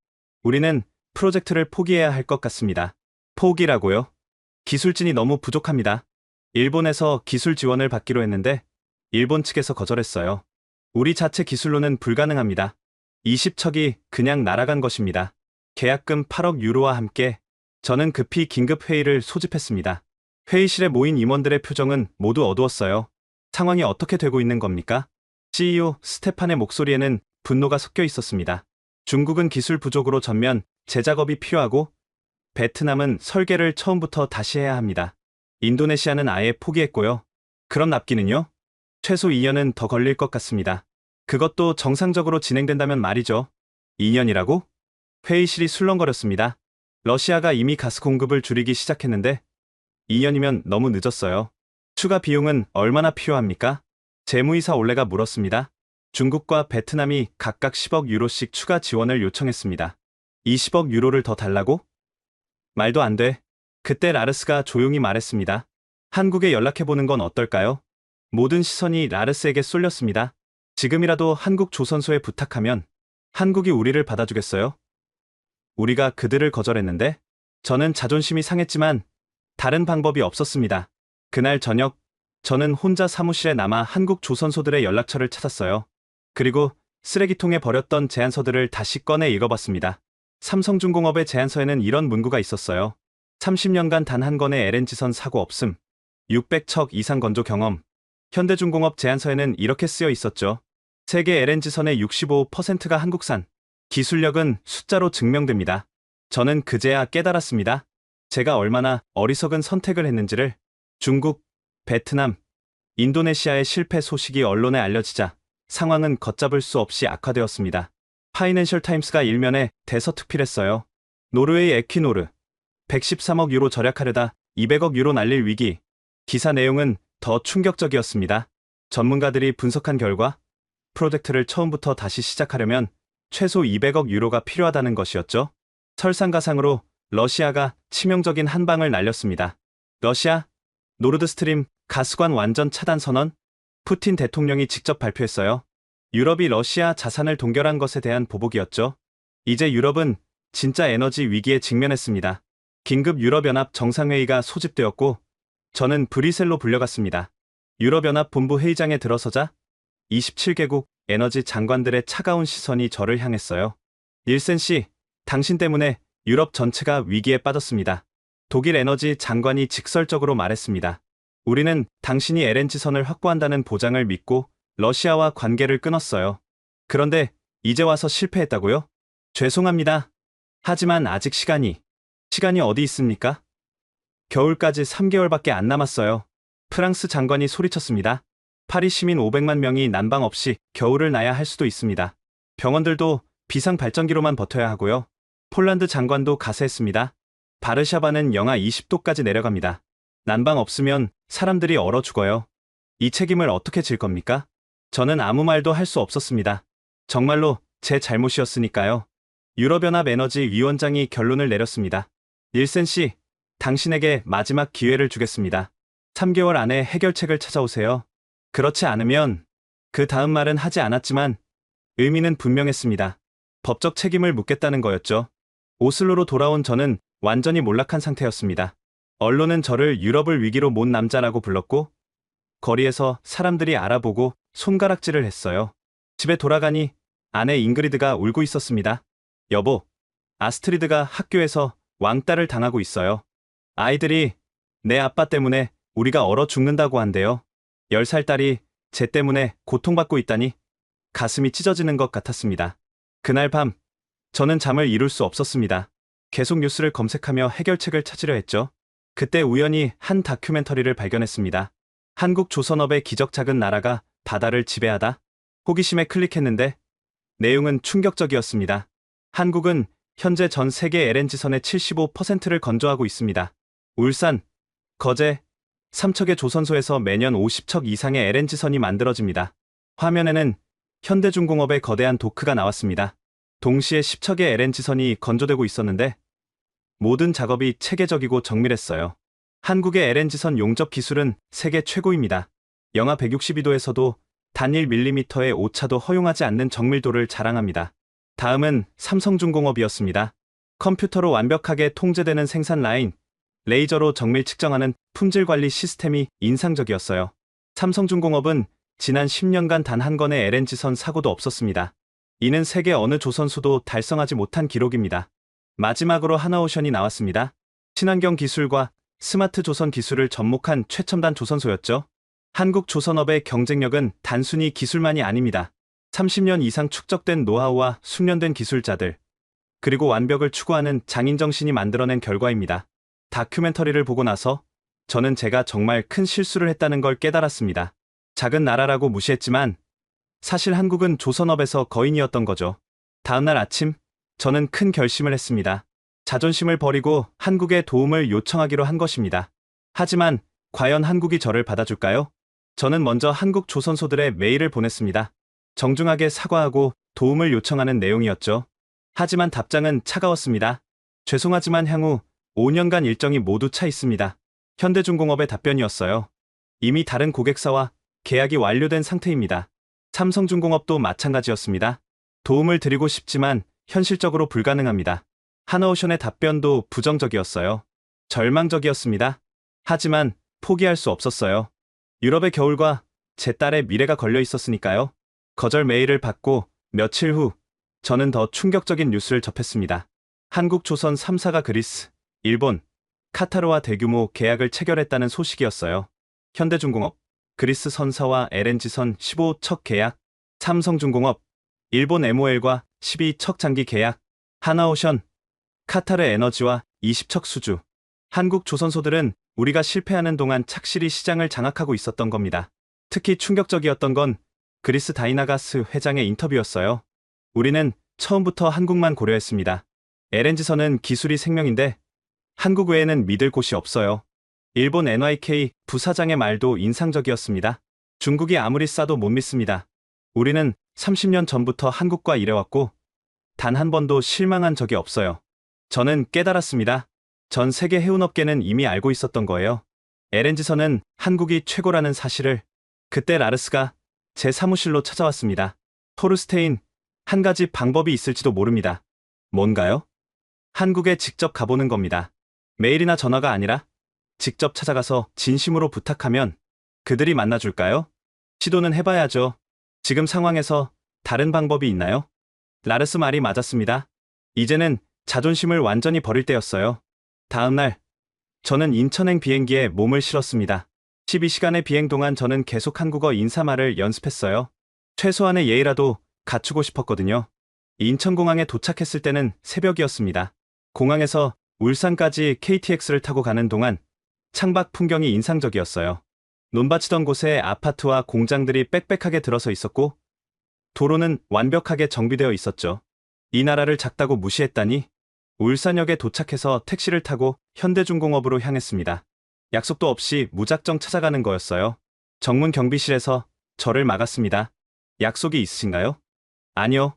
우리는 프로젝트를 포기해야 할 것 같습니다. 포기라고요? 기술진이 너무 부족합니다. 일본에서 기술 지원을 받기로 했는데 일본 측에서 거절했어요. 우리 자체 기술로는 불가능합니다. 20척이 그냥 날아간 것입니다. 계약금 8억 유로와 함께 저는 급히 긴급 회의를 소집했습니다. 회의실에 모인 임원들의 표정은 모두 어두웠어요. 상황이 어떻게 되고 있는 겁니까? CEO 스테판의 목소리에는 분노가 섞여 있었습니다. 중국은 기술 부족으로 전면 재작업이 필요하고 베트남은 설계를 처음부터 다시 해야 합니다. 인도네시아는 아예 포기했고요. 그럼 납기는요? 최소 2년은 더 걸릴 것 같습니다. 그것도 정상적으로 진행된다면 말이죠. 2년이라고? 회의실이 술렁거렸습니다. 러시아가 이미 가스 공급을 줄이기 시작했는데 2년이면 너무 늦었어요. 추가 비용은 얼마나 필요합니까? 재무이사 올레가 물었습니다. 중국과 베트남이 각각 10억 유로씩 추가 지원을 요청했습니다. 20억 유로를 더 달라고? 말도 안 돼. 그때 라르스가 조용히 말했습니다. 한국에 연락해보는 건 어떨까요? 모든 시선이 라르스에게 쏠렸습니다. 지금이라도 한국 조선소에 부탁하면 한국이 우리를 받아주겠어요? 우리가 그들을 거절했는데 저는 자존심이 상했지만 다른 방법이 없었습니다. 그날 저녁 저는 혼자 사무실에 남아 한국 조선소들의 연락처를 찾았어요. 그리고 쓰레기통에 버렸던 제안서들을 다시 꺼내 읽어봤습니다. 삼성중공업의 제안서에는 이런 문구가 있었어요. 30년간 단 한 건의 LNG선 사고 없음. 600척 이상 건조 경험. 현대중공업 제안서에는 이렇게 쓰여 있었죠. 세계 LNG선의 65%가 한국산. 기술력은 숫자로 증명됩니다. 저는 그제야 깨달았습니다. 제가 얼마나 어리석은 선택을 했는지를. 중국, 베트남, 인도네시아의 실패 소식이 언론에 알려지자 상황은 걷잡을 수 없이 악화되었습니다. 파이낸셜 타임스가 일면에 대서특필했어요. 노르웨이 에퀴노르 113억 유로 절약하려다 200억 유로 날릴 위기. 기사 내용은 더 충격적이었습니다. 전문가들이 분석한 결과 프로젝트를 처음부터 다시 시작하려면 최소 200억 유로가 필요하다는 것이었죠. 설상가상으로 러시아가 치명적인 한 방을 날렸습니다. 러시아 노르드스트림 가스관 완전 차단 선언. 푸틴 대통령이 직접 발표했어요. 유럽이 러시아 자산을 동결한 것에 대한 보복이었죠. 이제 유럽은 진짜 에너지 위기에 직면했습니다. 긴급 유럽연합 정상회의가 소집되었고 저는 브뤼셀로 불려갔습니다. 유럽연합 본부 회의장에 들어서자 27개국 에너지 장관들의 차가운 시선이 저를 향했어요. 닐센 씨, 당신 때문에 유럽 전체가 위기에 빠졌습니다. 독일 에너지 장관이 직설적으로 말했습니다. 우리는 당신이 LNG선을 확보한다는 보장을 믿고 러시아와 관계를 끊었어요. 그런데 이제 와서 실패했다고요? 죄송합니다. 하지만 아직 시간이 어디 있습니까? 겨울까지 3개월밖에 안 남았어요. 프랑스 장관이 소리쳤습니다. 파리 시민 500만 명이 난방 없이 겨울을 나야 할 수도 있습니다. 병원들도 비상 발전기로만 버텨야 하고요. 폴란드 장관도 가세했습니다. 바르샤바는 영하 20도까지 내려갑니다. 난방 없으면 사람들이 얼어 죽어요. 이 책임을 어떻게 질 겁니까? 저는 아무 말도 할 수 없었습니다. 정말로 제 잘못이었으니까요. 유럽연합 에너지 위원장이 결론을 내렸습니다. 닐센 씨, 당신에게 마지막 기회를 주겠습니다. 3개월 안에 해결책을 찾아오세요. 그렇지 않으면 그 다음 말은 하지 않았지만 의미는 분명했습니다. 법적 책임을 묻겠다는 거였죠. 오슬로로 돌아온 저는 완전히 몰락한 상태였습니다. 언론은 저를 유럽을 위기로 몬 남자라고 불렀고 거리에서 사람들이 알아보고 손가락질을 했어요. 집에 돌아가니 아내 잉그리드가 울고 있었습니다. 여보, 아스트리드가 학교에서 왕따를 당하고 있어요. 아이들이 내 아빠 때문에 우리가 얼어 죽는다고 한대요. 10살 딸이 쟤 때문에 고통받고 있다니 가슴이 찢어지는 것 같았습니다. 그날 밤 저는 잠을 이룰 수 없었습니다. 계속 뉴스를 검색하며 해결책을 찾으려 했죠. 그때 우연히 한 다큐멘터리를 발견했습니다. 한국 조선업의 기적 작은 나라가 바다를 지배하다. 호기심에 클릭했는데 내용은 충격적이었습니다. 한국은 현재 전 세계 LNG선의 75%를 건조하고 있습니다. 울산, 거제, 삼척의 조선소에서 매년 50척 이상의 LNG선이 만들어집니다. 화면에는 현대중공업의 거대한 도크가 나왔습니다. 동시에 10척의 LNG선이 건조되고 있었는데 모든 작업이 체계적이고 정밀했어요. 한국의 LNG선 용접 기술은 세계 최고입니다. 영하 162도에서도 단 1mm의 오차도 허용하지 않는 정밀도를 자랑합니다. 다음은 삼성중공업이었습니다. 컴퓨터로 완벽하게 통제되는 생산 라인, 레이저로 정밀 측정하는 품질 관리 시스템이 인상적이었어요. 삼성중공업은 지난 10년간 단 한 건의 LNG선 사고도 없었습니다. 이는 세계 어느 조선소도 달성하지 못한 기록입니다. 마지막으로 하나오션이 나왔습니다. 친환경 기술과 스마트 조선 기술을 접목한 최첨단 조선소였죠. 한국 조선업의 경쟁력은 단순히 기술만이 아닙니다. 30년 이상 축적된 노하우와 숙련된 기술자들, 그리고 완벽을 추구하는 장인정신이 만들어낸 결과입니다. 다큐멘터리를 보고 나서 저는 제가 정말 큰 실수를 했다는 걸 깨달았습니다. 작은 나라라고 무시했지만 사실 한국은 조선업에서 거인이었던 거죠. 다음날 아침, 저는 큰 결심을 했습니다. 자존심을 버리고 한국에 도움을 요청하기로 한 것입니다. 하지만 과연 한국이 저를 받아줄까요? 저는 먼저 한국 조선소들의 메일을 보냈습니다. 정중하게 사과하고 도움을 요청하는 내용이었죠. 하지만 답장은 차가웠습니다. 죄송하지만 향후 5년간 일정이 모두 차 있습니다. 현대중공업의 답변이었어요. 이미 다른 고객사와 계약이 완료된 상태입니다. 삼성중공업도 마찬가지였습니다. 도움을 드리고 싶지만 현실적으로 불가능합니다. 하나오션의 답변도 부정적이었어요. 절망적이었습니다. 하지만 포기할 수 없었어요. 유럽의 겨울과 제 딸의 미래가 걸려 있었으니까요. 거절 메일을 받고 며칠 후 저는 더 충격적인 뉴스를 접했습니다. 한국조선 3사가 그리스, 일본, 카타르와 대규모 계약을 체결했다는 소식이었어요. 현대중공업, 그리스 선사와 LNG선 15척 계약, 삼성중공업, 일본 MOL과 12척 장기 계약, 하나오션, 카타르 에너지와 20척 수주. 한국 조선소들은 우리가 실패하는 동안 착실히 시장을 장악하고 있었던 겁니다. 특히 충격적이었던 건 그리스 다이나가스 회장의 인터뷰였어요. 우리는 처음부터 한국만 고려했습니다. LNG선은 기술이 생명인데 한국 외에는 믿을 곳이 없어요. 일본 NYK 부사장의 말도 인상적이었습니다. 중국이 아무리 싸도 못 믿습니다. 우리는 30년 전부터 한국과 일해왔고 단 한 번도 실망한 적이 없어요. 저는 깨달았습니다. 전 세계 해운업계는 이미 알고 있었던 거예요. LNG선은 한국이 최고라는 사실을. 그때 라르스가 제 사무실로 찾아왔습니다. 토르스테인, 한 가지 방법이 있을지도 모릅니다. 뭔가요? 한국에 직접 가보는 겁니다. 메일이나 전화가 아니라 직접 찾아가서 진심으로 부탁하면 그들이 만나줄까요? 시도는 해봐야죠. 지금 상황에서 다른 방법이 있나요? 라르스 말이 맞았습니다. 이제는 자존심을 완전히 버릴 때였어요. 다음 날, 저는 인천행 비행기에 몸을 실었습니다. 12시간의 비행 동안 저는 계속 한국어 인사말을 연습했어요. 최소한의 예의라도 갖추고 싶었거든요. 인천공항에 도착했을 때는 새벽이었습니다. 공항에서 울산까지 KTX를 타고 가는 동안 창밖 풍경이 인상적이었어요. 논밭이던 곳에 아파트와 공장들이 빽빽하게 들어서 있었고 도로는 완벽하게 정비되어 있었죠. 이 나라를 작다고 무시했다니. 울산역에 도착해서 택시를 타고 현대중공업으로 향했습니다. 약속도 없이 무작정 찾아가는 거였어요. 정문 경비실에서 저를 막았습니다. 약속이 있으신가요? 아니요.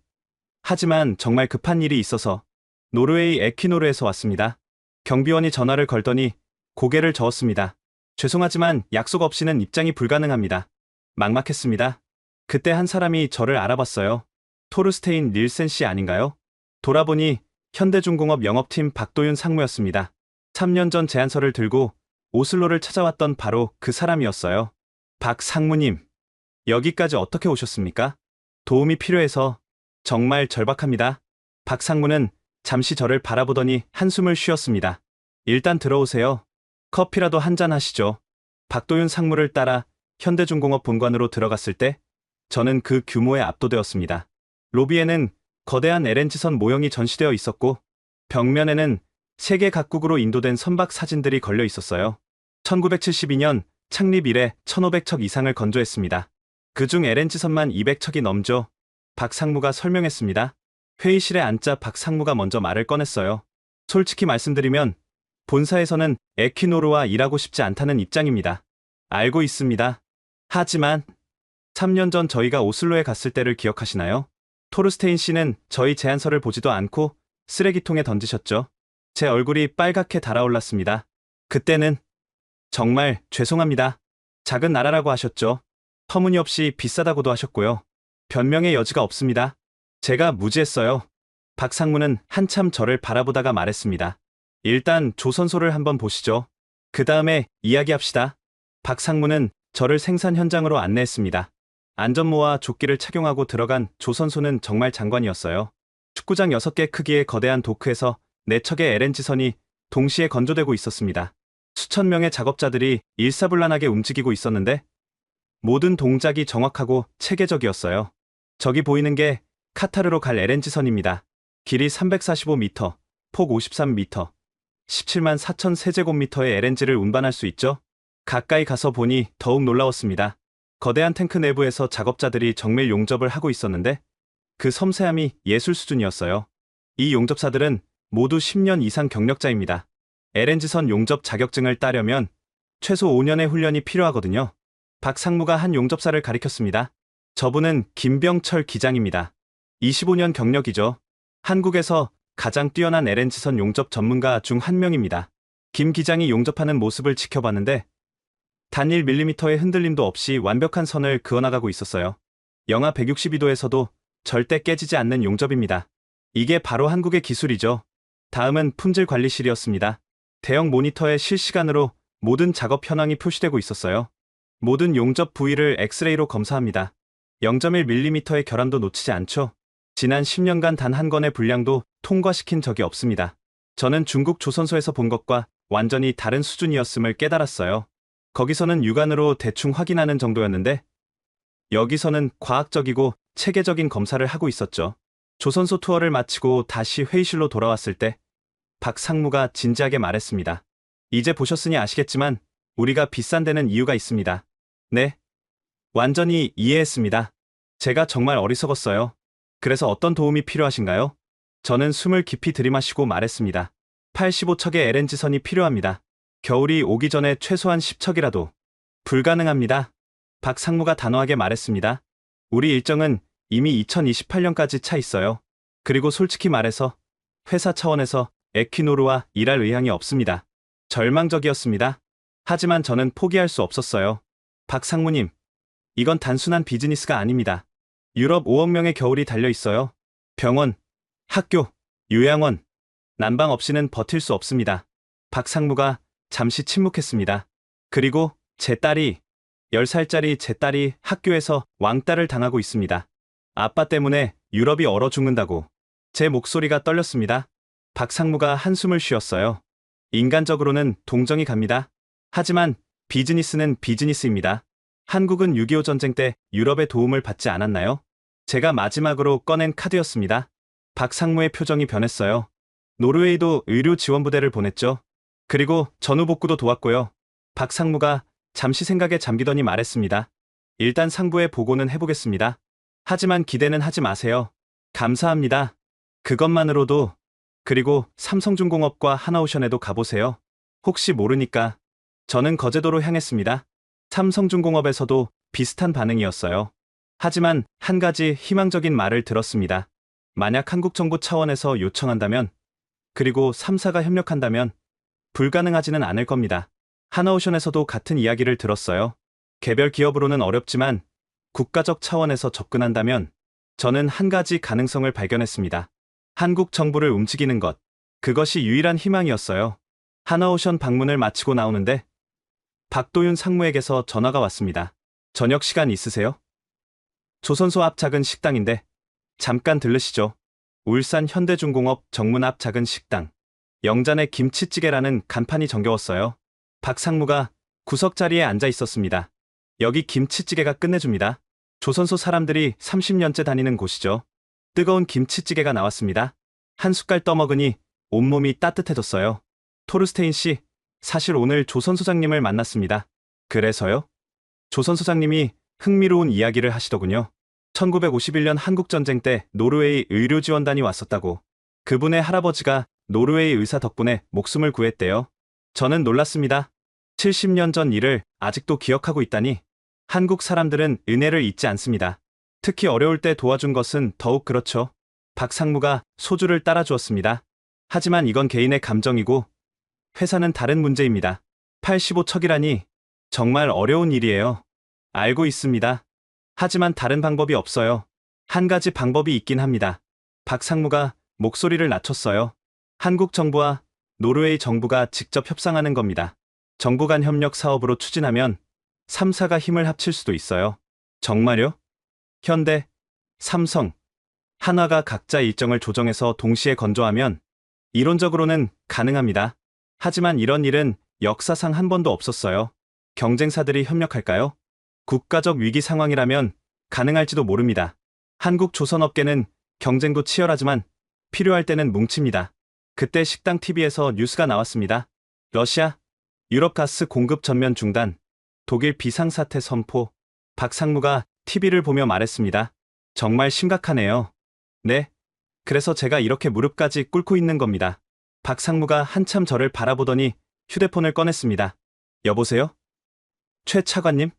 하지만 정말 급한 일이 있어서 노르웨이 에퀴노르에서 왔습니다. 경비원이 전화를 걸더니 고개를 저었습니다. 죄송하지만 약속 없이는 입장이 불가능합니다. 막막했습니다. 그때 한 사람이 저를 알아봤어요. 토르스테인 닐센 씨 아닌가요? 돌아보니 현대중공업 영업팀 박도윤 상무였습니다. 3년 전 제안서를 들고 오슬로를 찾아왔던 바로 그 사람이었어요. 박 상무님, 여기까지 어떻게 오셨습니까? 도움이 필요해서. 정말 절박합니다. 박 상무는 잠시 저를 바라보더니 한숨을 쉬었습니다. 일단 들어오세요. 커피라도 한잔 하시죠. 박도윤 상무를 따라 현대중공업 본관으로 들어갔을 때 저는 그 규모에 압도되었습니다. 로비에는 거대한 LNG선 모형이 전시되어 있었고 벽면에는 세계 각국으로 인도된 선박 사진들이 걸려 있었어요. 1972년 창립 이래 1,500척 이상을 건조했습니다. 그중 LNG선만 200척이 넘죠. 박 상무가 설명했습니다. 회의실에 앉자 박 상무가 먼저 말을 꺼냈어요. 솔직히 말씀드리면 본사에서는 에퀴노르와 일하고 싶지 않다는 입장입니다. 알고 있습니다. 하지만 3년 전 저희가 오슬로에 갔을 때를 기억하시나요? 토르스테인 씨는 저희 제안서를 보지도 않고 쓰레기통에 던지셨죠. 제 얼굴이 빨갛게 달아올랐습니다. 그때는 정말 죄송합니다. 작은 나라라고 하셨죠. 터무니없이 비싸다고도 하셨고요. 변명의 여지가 없습니다. 제가 무지했어요. 박 상무는 한참 저를 바라보다가 말했습니다. 일단 조선소를 한번 보시죠. 그 다음에 이야기합시다. 박 상무는 저를 생산 현장으로 안내했습니다. 안전모와 조끼를 착용하고 들어간 조선소는 정말 장관이었어요. 축구장 6개 크기의 거대한 도크에서 4척의 LNG선이 동시에 건조되고 있었습니다. 수천 명의 작업자들이 일사불란하게 움직이고 있었는데 모든 동작이 정확하고 체계적이었어요. 저기 보이는 게 카타르로 갈 LNG선입니다. 길이 345m, 폭 53m, 17만 4천 세제곱미터의 LNG를 운반할 수 있죠? 가까이 가서 보니 더욱 놀라웠습니다. 거대한 탱크 내부에서 작업자들이 정밀 용접을 하고 있었는데 그 섬세함이 예술 수준이었어요. 이 용접사들은 모두 10년 이상 경력자입니다. LNG선 용접 자격증을 따려면 최소 5년의 훈련이 필요하거든요. 박 상무가 한 용접사를 가리켰습니다. 저분은 김병철 기장입니다. 25년 경력이죠. 한국에서 가장 뛰어난 LNG선 용접 전문가 중 한 명입니다. 김 기장이 용접하는 모습을 지켜봤는데 단 1mm의 흔들림도 없이 완벽한 선을 그어나가고 있었어요. 영하 162도에서도 절대 깨지지 않는 용접입니다. 이게 바로 한국의 기술이죠. 다음은 품질관리실이었습니다. 대형 모니터에 실시간으로 모든 작업 현황이 표시되고 있었어요. 모든 용접 부위를 엑스레이로 검사합니다. 0.1mm의 결함도 놓치지 않죠. 지난 10년간 단 한 건의 불량도 통과시킨 적이 없습니다. 저는 중국 조선소에서 본 것과 완전히 다른 수준이었음을 깨달았어요. 거기서는 육안으로 대충 확인하는 정도였는데 여기서는 과학적이고 체계적인 검사를 하고 있었죠. 조선소 투어를 마치고 다시 회의실로 돌아왔을 때 박 상무가 진지하게 말했습니다. 이제 보셨으니 아시겠지만 우리가 비싼 데는 이유가 있습니다. 네, 완전히 이해했습니다. 제가 정말 어리석었어요. 그래서 어떤 도움이 필요하신가요? 저는 숨을 깊이 들이마시고 말했습니다. 85척의 LNG선이 필요합니다. 겨울이 오기 전에 최소한 10척이라도. 불가능합니다. 박 상무가 단호하게 말했습니다. 우리 일정은 이미 2028년까지 차 있어요. 그리고 솔직히 말해서 회사 차원에서 에퀴노르와 일할 의향이 없습니다. 절망적이었습니다. 하지만 저는 포기할 수 없었어요. 박 상무님, 이건 단순한 비즈니스가 아닙니다. 유럽 5억 명의 겨울이 달려 있어요. 병원, 학교, 요양원, 난방 없이는 버틸 수 없습니다. 박 상무가 잠시 침묵했습니다. 그리고 제 딸이, 10살짜리 제 딸이 학교에서 왕따를 당하고 있습니다. 아빠 때문에 유럽이 얼어 죽는다고. 제 목소리가 떨렸습니다. 박 상무가 한숨을 쉬었어요. 인간적으로는 동정이 갑니다. 하지만 비즈니스는 비즈니스입니다. 한국은 6.25 전쟁 때 유럽의 도움을 받지 않았나요? 제가 마지막으로 꺼낸 카드였습니다. 박 상무의 표정이 변했어요. 노르웨이도 의료 지원부대를 보냈죠. 그리고 전후 복구도 도왔고요. 박 상무가 잠시 생각에 잠기더니 말했습니다. 일단 상부에 보고는 해보겠습니다. 하지만 기대는 하지 마세요. 감사합니다. 그것만으로도. 그리고 삼성중공업과 하나오션에도 가보세요. 혹시 모르니까. 저는 거제도로 향했습니다. 삼성중공업에서도 비슷한 반응이었어요. 하지만 한 가지 희망적인 말을 들었습니다. 만약 한국 정부 차원에서 요청한다면, 그리고 3사가 협력한다면 불가능하지는 않을 겁니다. 하나오션에서도 같은 이야기를 들었어요. 개별 기업으로는 어렵지만 국가적 차원에서 접근한다면 저는 한 가지 가능성을 발견했습니다. 한국 정부를 움직이는 것. 그것이 유일한 희망이었어요. 하나오션 방문을 마치고 나오는데 박도윤 상무에게서 전화가 왔습니다. 저녁 시간 있으세요? 조선소 앞 작은 식당인데 잠깐 들르시죠. 울산 현대중공업 정문 앞 작은 식당. 영잔의 김치찌개라는 간판이 정겨웠어요. 박 상무가 구석 자리에 앉아 있었습니다. 여기 김치찌개가 끝내줍니다. 조선소 사람들이 30년째 다니는 곳이죠. 뜨거운 김치찌개가 나왔습니다. 한 숟갈 떠먹으니 온몸이 따뜻해졌어요. 토르스테인 씨, 사실 오늘 조선 소장님을 만났습니다. 그래서요? 조선 소장님이 흥미로운 이야기를 하시더군요. 1951년 한국전쟁 때 노르웨이 의료지원단이 왔었다고. 그분의 할아버지가 노르웨이 의사 덕분에 목숨을 구했대요. 저는 놀랐습니다. 70년 전 일을 아직도 기억하고 있다니. 한국 사람들은 은혜를 잊지 않습니다. 특히 어려울 때 도와준 것은 더욱 그렇죠. 박 상무가 소주를 따라주었습니다. 하지만 이건 개인의 감정이고 회사는 다른 문제입니다. 85척이라니 정말 어려운 일이에요. 알고 있습니다. 하지만 다른 방법이 없어요. 한 가지 방법이 있긴 합니다. 박 상무가 목소리를 낮췄어요. 한국 정부와 노르웨이 정부가 직접 협상하는 겁니다. 정부 간 협력 사업으로 추진하면 3사가 힘을 합칠 수도 있어요. 정말요? 현대, 삼성, 한화가 각자 일정을 조정해서 동시에 건조하면 이론적으로는 가능합니다. 하지만 이런 일은 역사상 한 번도 없었어요. 경쟁사들이 협력할까요? 국가적 위기 상황이라면 가능할지도 모릅니다. 한국 조선업계는 경쟁도 치열하지만 필요할 때는 뭉칩니다. 그때 식당 TV에서 뉴스가 나왔습니다. 러시아, 유럽 가스 공급 전면 중단, 독일 비상사태 선포. 박 상무가 TV를 보며 말했습니다. 정말 심각하네요. 네. 그래서 제가 이렇게 무릎까지 꿇고 있는 겁니다. 박 상무가 한참 저를 바라보더니 휴대폰을 꺼냈습니다. 여보세요? 최 차관님?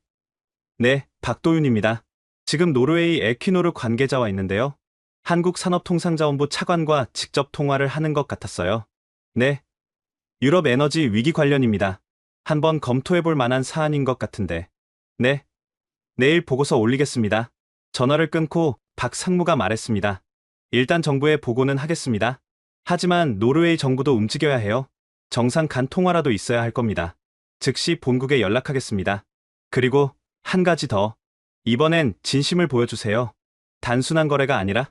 네, 박도윤입니다. 지금 노르웨이 에퀴노르 관계자와 있는데요. 한국산업통상자원부 차관과 직접 통화를 하는 것 같았어요. 네. 유럽 에너지 위기 관련입니다. 한번 검토해볼 만한 사안인 것 같은데. 네. 내일 보고서 올리겠습니다. 전화를 끊고 박 상무가 말했습니다. 일단 정부에 보고는 하겠습니다. 하지만 노르웨이 정부도 움직여야 해요. 정상 간 통화라도 있어야 할 겁니다. 즉시 본국에 연락하겠습니다. 그리고 한 가지 더. 이번엔 진심을 보여주세요. 단순한 거래가 아니라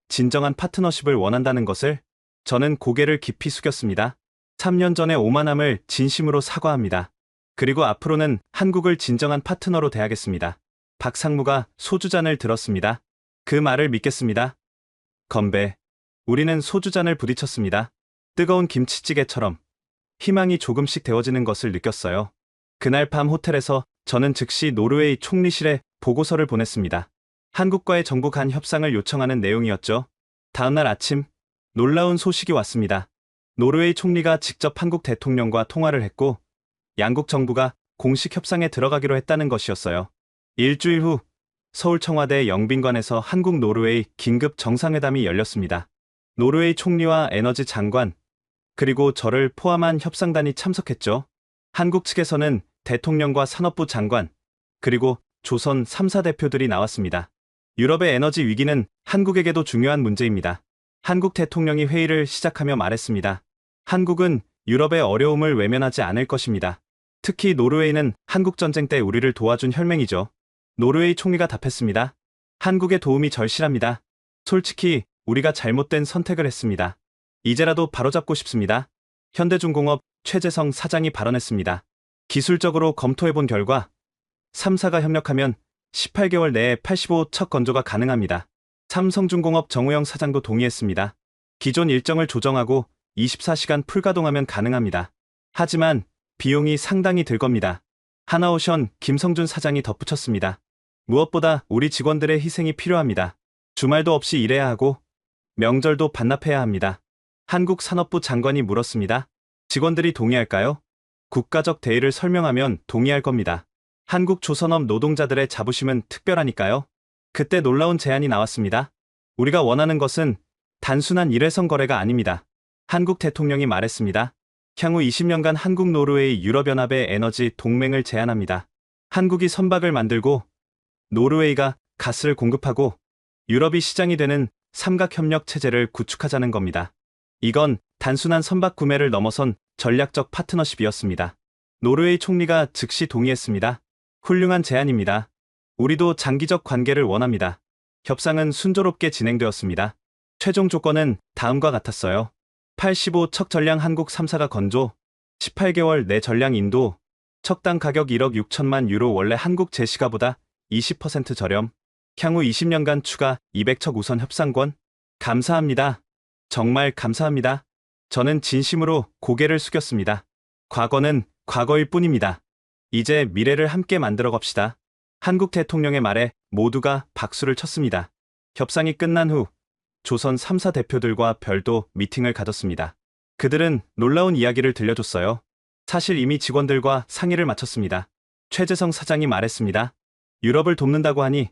진정한 파트너십을 원한다는 것을. 저는 고개를 깊이 숙였습니다. 3년 전의 오만함을 진심으로 사과합니다. 그리고 앞으로는 한국을 진정한 파트너로 대하겠습니다. 박 상무가 소주잔을 들었습니다. 그 말을 믿겠습니다. 건배. 우리는 소주잔을 부딪혔습니다. 뜨거운 김치찌개처럼 희망이 조금씩 데워지는 것을 느꼈어요. 그날 밤 호텔에서 저는 즉시 노르웨이 총리실에 보고서를 보냈습니다. 한국과의 정부 간 협상을 요청하는 내용이었죠. 다음날 아침, 놀라운 소식이 왔습니다. 노르웨이 총리가 직접 한국 대통령과 통화를 했고, 양국 정부가 공식 협상에 들어가기로 했다는 것이었어요. 일주일 후, 서울 청와대 영빈관에서 한국 노르웨이 긴급 정상회담이 열렸습니다. 노르웨이 총리와 에너지 장관, 그리고 저를 포함한 협상단이 참석했죠. 한국 측에서는 대통령과 산업부 장관, 그리고 조선 3사 대표들이 나왔습니다. 유럽의 에너지 위기는 한국에게도 중요한 문제입니다. 한국 대통령이 회의를 시작하며 말했습니다. 한국은 유럽의 어려움을 외면하지 않을 것입니다. 특히 노르웨이는 한국 전쟁 때 우리를 도와준 혈맹이죠. 노르웨이 총리가 답했습니다. 한국의 도움이 절실합니다. 솔직히 우리가 잘못된 선택을 했습니다. 이제라도 바로잡고 싶습니다. 현대중공업 최재성 사장이 발언했습니다. 기술적으로 검토해본 결과 3사가 협력하면 18개월 내에 85척 건조가 가능합니다. 삼성중공업 정우영 사장도 동의했습니다. 기존 일정을 조정하고 24시간 풀가동하면 가능합니다. 하지만 비용이 상당히 들 겁니다. 하나오션 김성준 사장이 덧붙였습니다. 무엇보다 우리 직원들의 희생이 필요합니다. 주말도 없이 일해야 하고 명절도 반납해야 합니다. 한국 산업부 장관이 물었습니다. 직원들이 동의할까요? 국가적 대의를 설명하면 동의할 겁니다. 한국 조선업 노동자들의 자부심은 특별하니까요. 그때 놀라운 제안이 나왔습니다. 우리가 원하는 것은 단순한 일회성 거래가 아닙니다. 한국 대통령이 말했습니다. 향후 20년간 한국 노르웨이 유럽연합의 에너지 동맹을 제안합니다. 한국이 선박을 만들고 노르웨이가 가스를 공급하고 유럽이 시장이 되는 삼각협력 체제를 구축하자는 겁니다. 이건 단순한 선박 구매를 넘어선 전략적 파트너십이었습니다. 노르웨이 총리가 즉시 동의했습니다. 훌륭한 제안입니다. 우리도 장기적 관계를 원합니다. 협상은 순조롭게 진행되었습니다. 최종 조건은 다음과 같았어요. 85척 전량 한국 3사가 건조, 18개월 내 전량 인도, 척당 가격 1억 6천만 유로 원래 한국 제시가보다 20% 저렴, 향후 20년간 추가 200척 우선 협상권. 감사합니다. 정말 감사합니다. 저는 진심으로 고개를 숙였습니다. 과거는 과거일 뿐입니다. 이제 미래를 함께 만들어 갑시다. 한국 대통령의 말에 모두가 박수를 쳤습니다. 협상이 끝난 후 조선 3사 대표들과 별도 미팅을 가졌습니다. 그들은 놀라운 이야기를 들려줬어요. 사실 이미 직원들과 상의를 마쳤습니다. 최재성 사장이 말했습니다. 유럽을 돕는다고 하니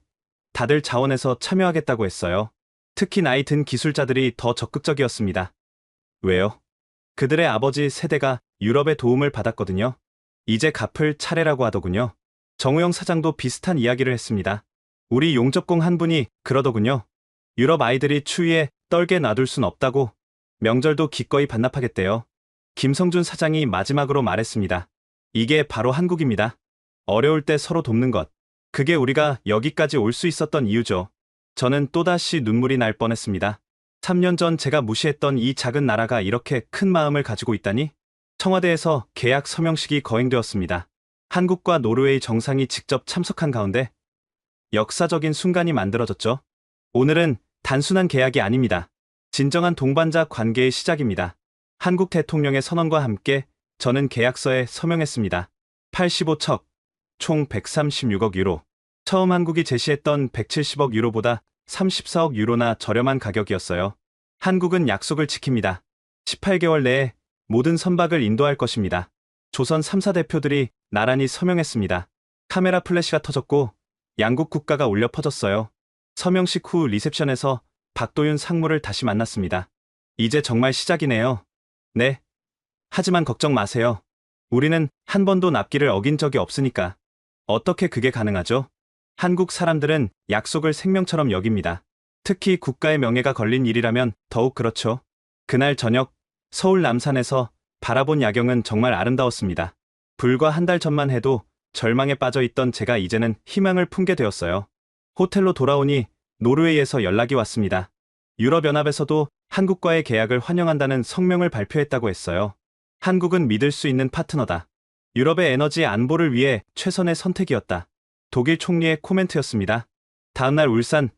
다들 자원에서 참여하겠다고 했어요. 특히 나이 든 기술자들이 더 적극적이었습니다. 왜요? 그들의 아버지 세대가 유럽의 도움을 받았거든요. 이제 갚을 차례라고 하더군요. 정우영 사장도 비슷한 이야기를 했습니다. 우리 용접공 한 분이 그러더군요. 유럽 아이들이 추위에 떨게 놔둘 순 없다고. 명절도 기꺼이 반납하겠대요. 김성준 사장이 마지막으로 말했습니다. 이게 바로 한국입니다. 어려울 때 서로 돕는 것. 그게 우리가 여기까지 올 수 있었던 이유죠. 저는 또다시 눈물이 날 뻔했습니다. 3년 전 제가 무시했던 이 작은 나라가 이렇게 큰 마음을 가지고 있다니? 청와대에서 계약 서명식이 거행되었습니다. 한국과 노르웨이 정상이 직접 참석한 가운데 역사적인 순간이 만들어졌죠. 오늘은 단순한 계약이 아닙니다. 진정한 동반자 관계의 시작입니다. 한국 대통령의 선언과 함께 저는 계약서에 서명했습니다. 85척, 총 136억 유로. 처음 한국이 제시했던 170억 유로보다 34억 유로나 저렴한 가격이었어요. 한국은 약속을 지킵니다. 18개월 내에 모든 선박을 인도할 것입니다. 조선 3사 대표들이 나란히 서명했습니다. 카메라 플래시가 터졌고 양국 국가가 울려 퍼졌어요. 서명식 후 리셉션에서 박도윤 상무를 다시 만났습니다. 이제 정말 시작이네요. 네. 하지만 걱정 마세요. 우리는 한 번도 납기를 어긴 적이 없으니까. 어떻게 그게 가능하죠? 한국 사람들은 약속을 생명처럼 여깁니다. 특히 국가의 명예가 걸린 일이라면 더욱 그렇죠. 그날 저녁 서울 남산에서 바라본 야경은 정말 아름다웠습니다. 불과 한 달 전만 해도 절망에 빠져 있던 제가 이제는 희망을 품게 되었어요. 호텔로 돌아오니 노르웨이에서 연락이 왔습니다. 유럽연합에서도 한국과의 계약을 환영한다는 성명을 발표했다고 했어요. 한국은 믿을 수 있는 파트너다. 유럽의 에너지 안보를 위해 최선의 선택이었다. 독일 총리의 코멘트였습니다. 다음날 울산,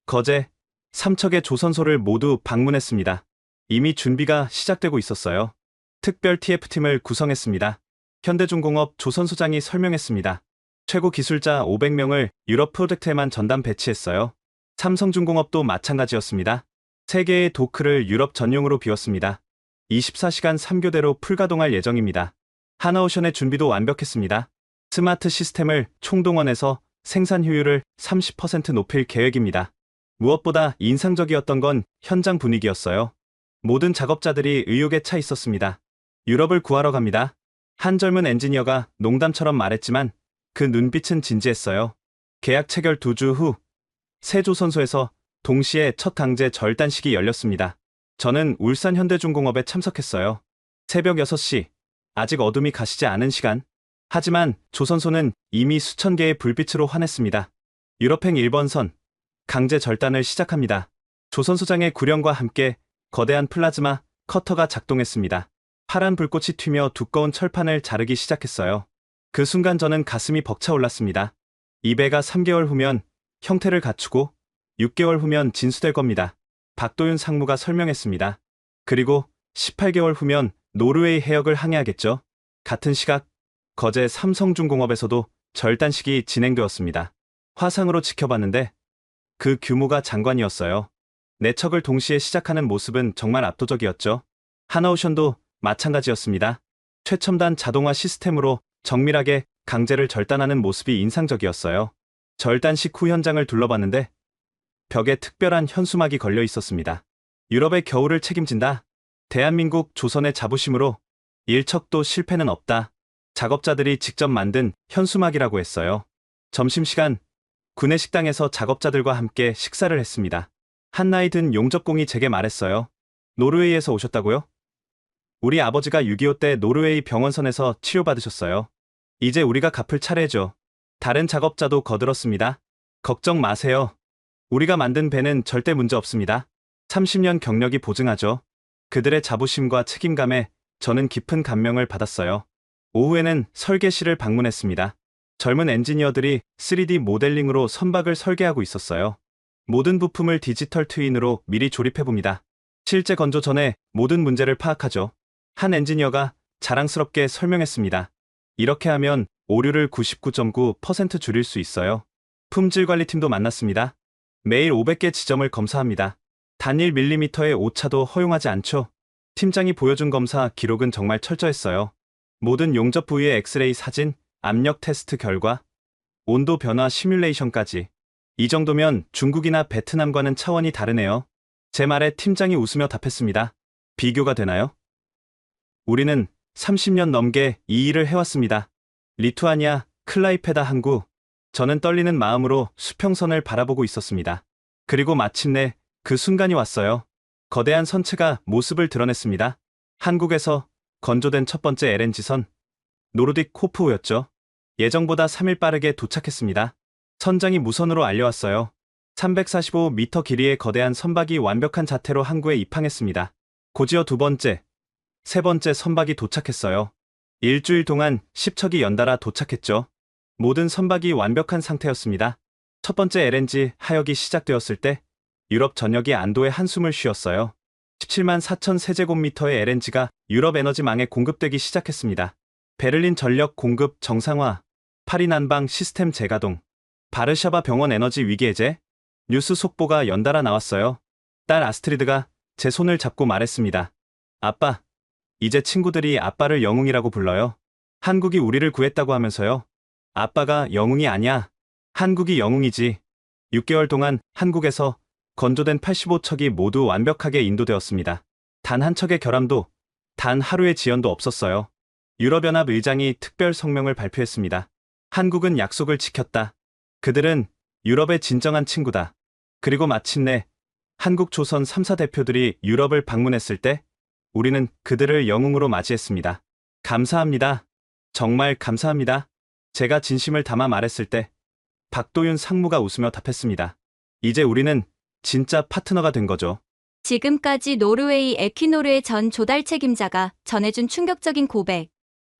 거제, 삼척의 조선소를 모두 방문했습니다. 이미 준비가 시작되고 있었어요. 특별 TF팀을 구성했습니다. 현대중공업 조선소장이 설명했습니다. 최고 기술자 500명을 유럽 프로젝트에만 전담 배치했어요. 삼성중공업도 마찬가지였습니다. 3개의 도크를 유럽 전용으로 비웠습니다. 24시간 3교대로 풀가동할 예정입니다. 하나오션의 준비도 완벽했습니다. 스마트 시스템을 총동원해서 생산 효율을 30% 높일 계획입니다. 무엇보다 인상적이었던 건 현장 분위기였어요. 모든 작업자들이 의욕에 차 있었습니다. 유럽을 구하러 갑니다. 한 젊은 엔지니어가 농담처럼 말했지만 그 눈빛은 진지했어요. 계약 체결 2주 후 세조선소에서 동시에 첫 강제 절단식이 열렸습니다. 저는 울산 현대중공업에 참석했어요. 새벽 6시, 아직 어둠이 가시지 않은 시간. 하지만 조선소는 이미 수천 개의 불빛으로 환했습니다. 유럽행 1번선, 강제 절단을 시작합니다. 조선소장의 구령과 함께 거대한 플라즈마 커터가 작동했습니다. 파란 불꽃이 튀며 두꺼운 철판을 자르기 시작했어요. 그 순간 저는 가슴이 벅차올랐습니다. 이 배가 3개월 후면 형태를 갖추고 6개월 후면 진수될 겁니다. 박도윤 상무가 설명했습니다. 그리고 18개월 후면 노르웨이 해역을 항해하겠죠. 같은 시각 거제 삼성중공업에서도 절단식이 진행되었습니다. 화상으로 지켜봤는데 그 규모가 장관이었어요. 4척을 동시에 시작하는 모습은 정말 압도적이었죠. 하나오션도 마찬가지였습니다. 최첨단 자동화 시스템으로 정밀하게 강제를 절단하는 모습이 인상적이었어요. 절단식 후 현장을 둘러봤는데 벽에 특별한 현수막이 걸려 있었습니다. 유럽의 겨울을 책임진다. 대한민국 조선의 자부심으로 일척도 실패는 없다. 작업자들이 직접 만든 현수막이라고 했어요. 점심시간 구내 식당에서 작업자들과 함께 식사를 했습니다. 한 나이 든 용접공이 제게 말했어요. 노르웨이에서 오셨다고요? 우리 아버지가 6.25 때 노르웨이 병원선에서 치료받으셨어요. 이제 우리가 갚을 차례죠. 다른 작업자도 거들었습니다. 걱정 마세요. 우리가 만든 배는 절대 문제 없습니다. 30년 경력이 보증하죠. 그들의 자부심과 책임감에 저는 깊은 감명을 받았어요. 오후에는 설계실을 방문했습니다. 젊은 엔지니어들이 3D 모델링으로 선박을 설계하고 있었어요. 모든 부품을 디지털 트윈으로 미리 조립해봅니다. 실제 건조 전에 모든 문제를 파악하죠. 한 엔지니어가 자랑스럽게 설명했습니다. 이렇게 하면 오류를 99.9% 줄일 수 있어요. 품질관리팀도 만났습니다. 매일 500개 지점을 검사합니다. 단 1mm의 오차도 허용하지 않죠. 팀장이 보여준 검사 기록은 정말 철저했어요. 모든 용접 부위의 엑스레이 사진, 압력 테스트 결과, 온도 변화 시뮬레이션까지. 이 정도면 중국이나 베트남과는 차원이 다르네요. 제 말에 팀장이 웃으며 답했습니다. 비교가 되나요? 우리는 30년 넘게 이 일을 해왔습니다. 리투아니아, 클라이페다 항구. 저는 떨리는 마음으로 수평선을 바라보고 있었습니다. 그리고 마침내 그 순간이 왔어요. 거대한 선체가 모습을 드러냈습니다. 한국에서 건조된 첫 번째 LNG선, 노르딕 호프호였죠. 예정보다 3일 빠르게 도착했습니다. 선장이 무선으로 알려왔어요. 345m 길이의 거대한 선박이 완벽한 자태로 항구에 입항했습니다. 곧이어 두 번째, 세 번째 선박이 도착했어요. 일주일 동안 10척이 연달아 도착했죠. 모든 선박이 완벽한 상태였습니다. 첫 번째 LNG 하역이 시작되었을 때 유럽 전역이 안도의 한숨을 쉬었어요. 17만 4천 세제곱미터의 LNG가 유럽 에너지망에 공급되기 시작했습니다. 베를린 전력 공급 정상화, 파리 난방 시스템 재가동, 바르샤바 병원 에너지 위기 해제, 뉴스 속보가 연달아 나왔어요. 딸 아스트리드가 제 손을 잡고 말했습니다. 아빠, 이제 친구들이 아빠를 영웅이라고 불러요. 한국이 우리를 구했다고 하면서요. 아빠가 영웅이 아니야. 한국이 영웅이지. 6개월 동안 한국에서 건조된 85척이 모두 완벽하게 인도되었습니다. 단 한 척의 결함도, 단 하루의 지연도 없었어요. 유럽연합 의장이 특별 성명을 발표했습니다. 한국은 약속을 지켰다. 그들은 유럽의 진정한 친구다. 그리고 마침내 한국 조선 3사 대표들이 유럽을 방문했을 때 우리는 그들을 영웅으로 맞이했습니다. 감사합니다. 정말 감사합니다. 제가 진심을 담아 말했을 때 박도윤 상무가 웃으며 답했습니다. 이제 우리는 진짜 파트너가 된 거죠. 지금까지 노르웨이 에퀴노르의 전 조달 책임자가 전해준 충격적인 고백.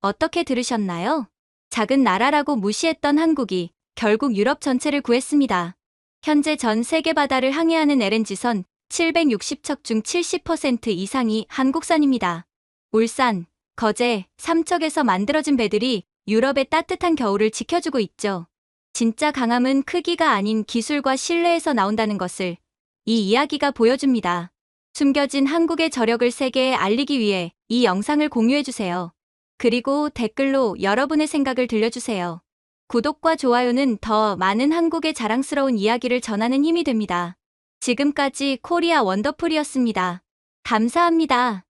어떻게 들으셨나요? 작은 나라라고 무시했던 한국이 결국 유럽 전체를 구했습니다. 현재 전 세계 바다를 항해하는 LNG선 760척 중 70% 이상이 한국산입니다. 울산, 거제, 삼척에서 만들어진 배들이 유럽의 따뜻한 겨울을 지켜주고 있죠. 진짜 강함은 크기가 아닌 기술과 신뢰에서 나온다는 것을 이 이야기가 보여줍니다. 숨겨진 한국의 저력을 세계에 알리기 위해 이 영상을 공유해주세요. 그리고 댓글로 여러분의 생각을 들려주세요. 구독과 좋아요는 더 많은 한국의 자랑스러운 이야기를 전하는 힘이 됩니다. 지금까지 코리아 원더풀이었습니다. 감사합니다.